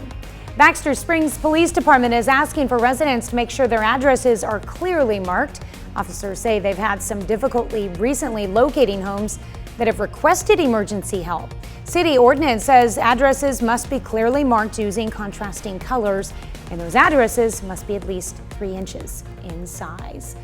Baxter Springs Police Department is asking for residents to make sure their addresses are clearly marked. Officers say they've had some difficulty recently locating homes that have requested emergency help. City ordinance says addresses must be clearly marked using contrasting colors, and those addresses must be at least 3 inches in size.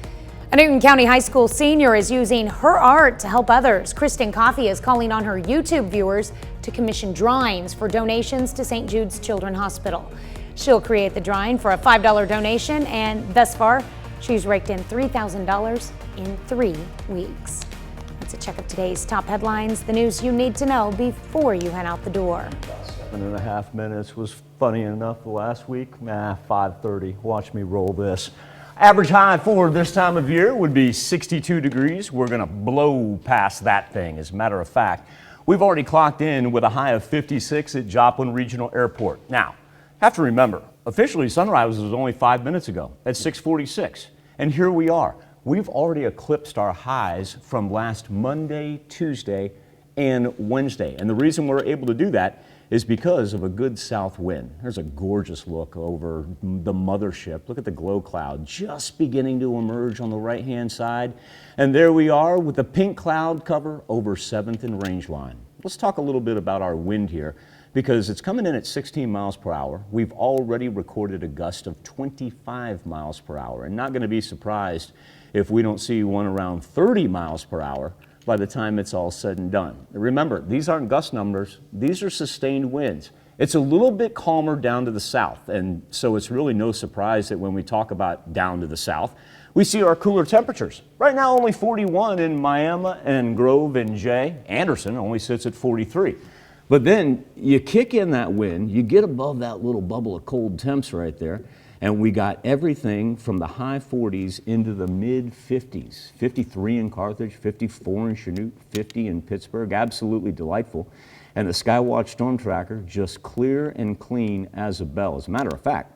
A Newton County High School senior is using her art to help others. Kristen Coffey is calling on her YouTube viewers to commission drawings for donations to St. Jude's Children's Hospital. She'll create the drawing for a $5 donation, and thus far, she's raked in $3,000 in 3 weeks. That's a check of today's top headlines, the news you need to know before you head out the door. 7.5 minutes was funny enough last week. 5:30. Watch me roll this. Average high for this time of year would be 62 degrees. We're going to blow past that thing. As a matter of fact, we've already clocked in with a high of 56 at Joplin Regional Airport. Now, have to remember, officially sunrise was only 5 minutes ago at 6:46. And here we are. We've already eclipsed our highs from last Monday, Tuesday, and Wednesday. And the reason we're able to do that is because of a good south wind. There's a gorgeous look over the mothership. Look at the glow cloud just beginning to emerge on the right-hand side. And there we are with the pink cloud cover over 7th and Range Line. Let's talk a little bit about our wind here, because it's coming in at 16 miles per hour. We've already recorded a gust of 25 miles per hour, and not going to be surprised if we don't see one around 30 miles per hour by the time it's all said and done. Remember, these aren't gust numbers, these are sustained winds. It's a little bit calmer down to the south, and so it's really no surprise that when we talk about down to the south, we see our cooler temperatures. Right now only 41 in Miami and Grove and Jay. Anderson only sits at 43. But then you kick in that wind, you get above that little bubble of cold temps right there, and we got everything from the high 40s into the mid 50s. 53 in Carthage, 54 in Chanute, 50 in Pittsburgh. Absolutely delightful. And the Skywatch Storm Tracker just clear and clean as a bell. As a matter of fact,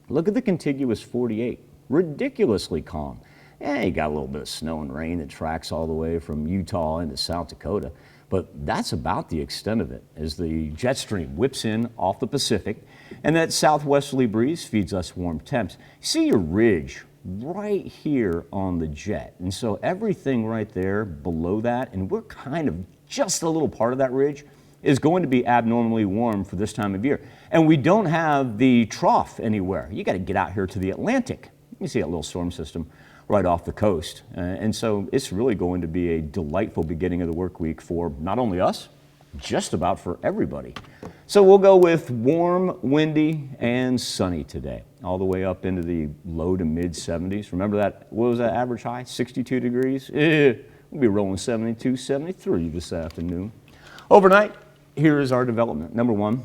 look at the contiguous 48. Ridiculously calm. You got a little bit of snow and rain that tracks all the way from Utah into South Dakota. But that's about the extent of it as the jet stream whips in off the Pacific, and that southwesterly breeze feeds us warm temps. See your ridge right here on the jet, and so everything right there below that, and we're kind of just a little part of that ridge, is going to be abnormally warm for this time of year. And we don't have the trough anywhere. You got to get out here to the Atlantic. You see that little storm system right off the coast. And so it's really going to be a delightful beginning of the work week for not only us, just about for everybody. So we'll go with warm, windy, and sunny today, all the way up into the low to mid 70s. Remember that, what was that average high? 62 degrees? We'll be rolling 72, 73 this afternoon. Overnight, here is our development. Number one,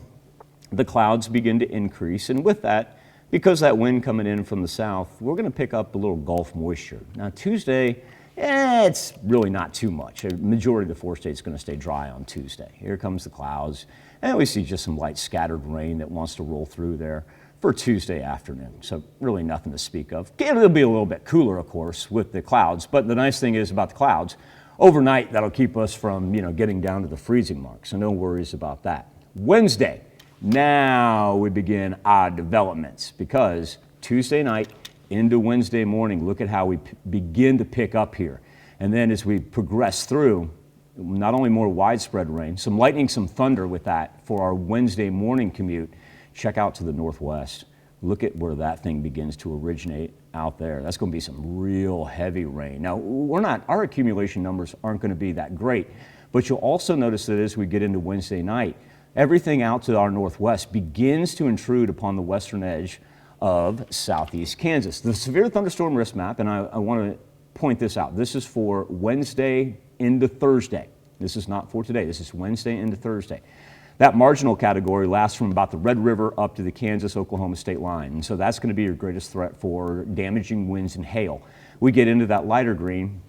the clouds begin to increase, and with that, because that wind coming in from the south, we're going to pick up a little Gulf moisture. Now Tuesday, it's really not too much. A majority of the 4 states is going to stay dry on Tuesday. Here comes the clouds, and we see just some light scattered rain that wants to roll through there for Tuesday afternoon. So really nothing to speak of. It'll be a little bit cooler, of course, with the clouds, but the nice thing is about the clouds, overnight that'll keep us from getting down to the freezing mark, so no worries about that. Wednesday. Now we begin our developments, because Tuesday night into Wednesday morning, look at how we begin to pick up here. And then as we progress through, not only more widespread rain, some lightning, some thunder with that for our Wednesday morning commute. Check out to the northwest. Look at where that thing begins to originate out there. That's going to be some real heavy rain. Now, our accumulation numbers aren't going to be that great, but you'll also notice that as we get into Wednesday night, everything out to our northwest begins to intrude upon the western edge of southeast Kansas. The severe thunderstorm risk map, and I want to point this out, this is for Wednesday into Thursday. This is not for today, this is Wednesday into Thursday. That marginal category lasts from about the Red River up to the Kansas-Oklahoma state line, and so that's going to be your greatest threat for damaging winds and hail. We get into that lighter green.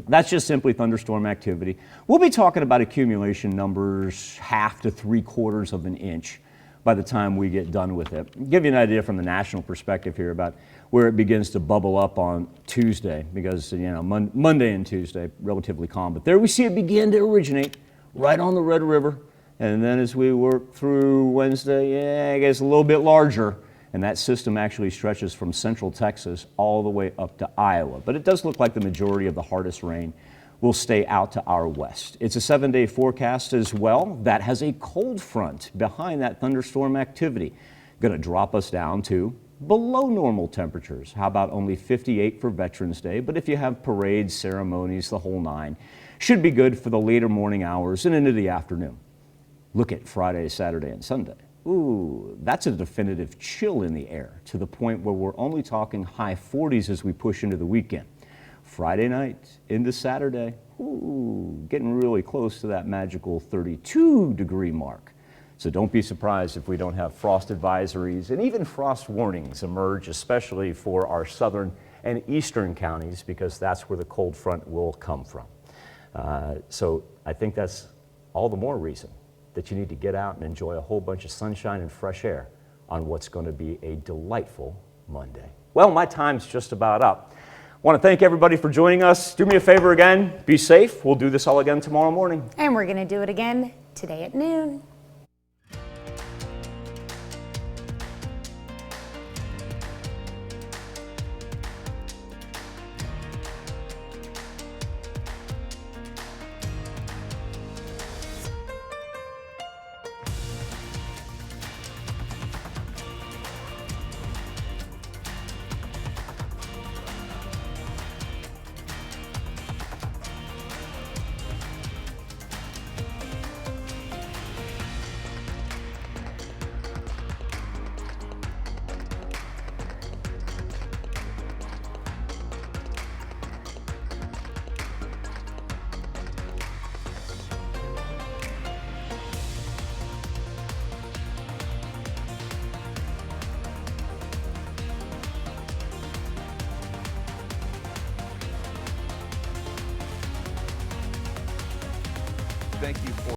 That's just simply thunderstorm activity. We'll be talking about accumulation numbers 1/2 to 3/4 of an inch by the time we get done with it. I'll give you an idea from the national perspective here about where it begins to bubble up on Tuesday, because Monday and Tuesday relatively calm, but there we see it begin to originate right on the Red River, and then as we work through Wednesday, it gets a little bit larger. And that system actually stretches from central Texas all the way up to Iowa. But it does look like the majority of the hardest rain will stay out to our west. It's a 7-day forecast as well that has a cold front behind that thunderstorm activity. Going to drop us down to below normal temperatures. How about only 58 for Veterans Day? But if you have parades, ceremonies, the whole nine, should be good for the later morning hours and into the afternoon. Look at Friday, Saturday, and Sunday. Ooh, that's a definitive chill in the air to the point where we're only talking high 40s as we push into the weekend. Friday night into Saturday, ooh, getting really close to that magical 32-degree mark. So don't be surprised if we don't have frost advisories and even frost warnings emerge, especially for our southern and eastern counties, because that's where the cold front will come from. So I think that's all the more reason that you need to get out and enjoy a whole bunch of sunshine and fresh air on what's going to be a delightful Monday. Well, my time's just about up. I want to thank everybody for joining us. Do me a favor again, be safe. We'll do this all again tomorrow morning. And we're going to do it again today at noon. Thank you for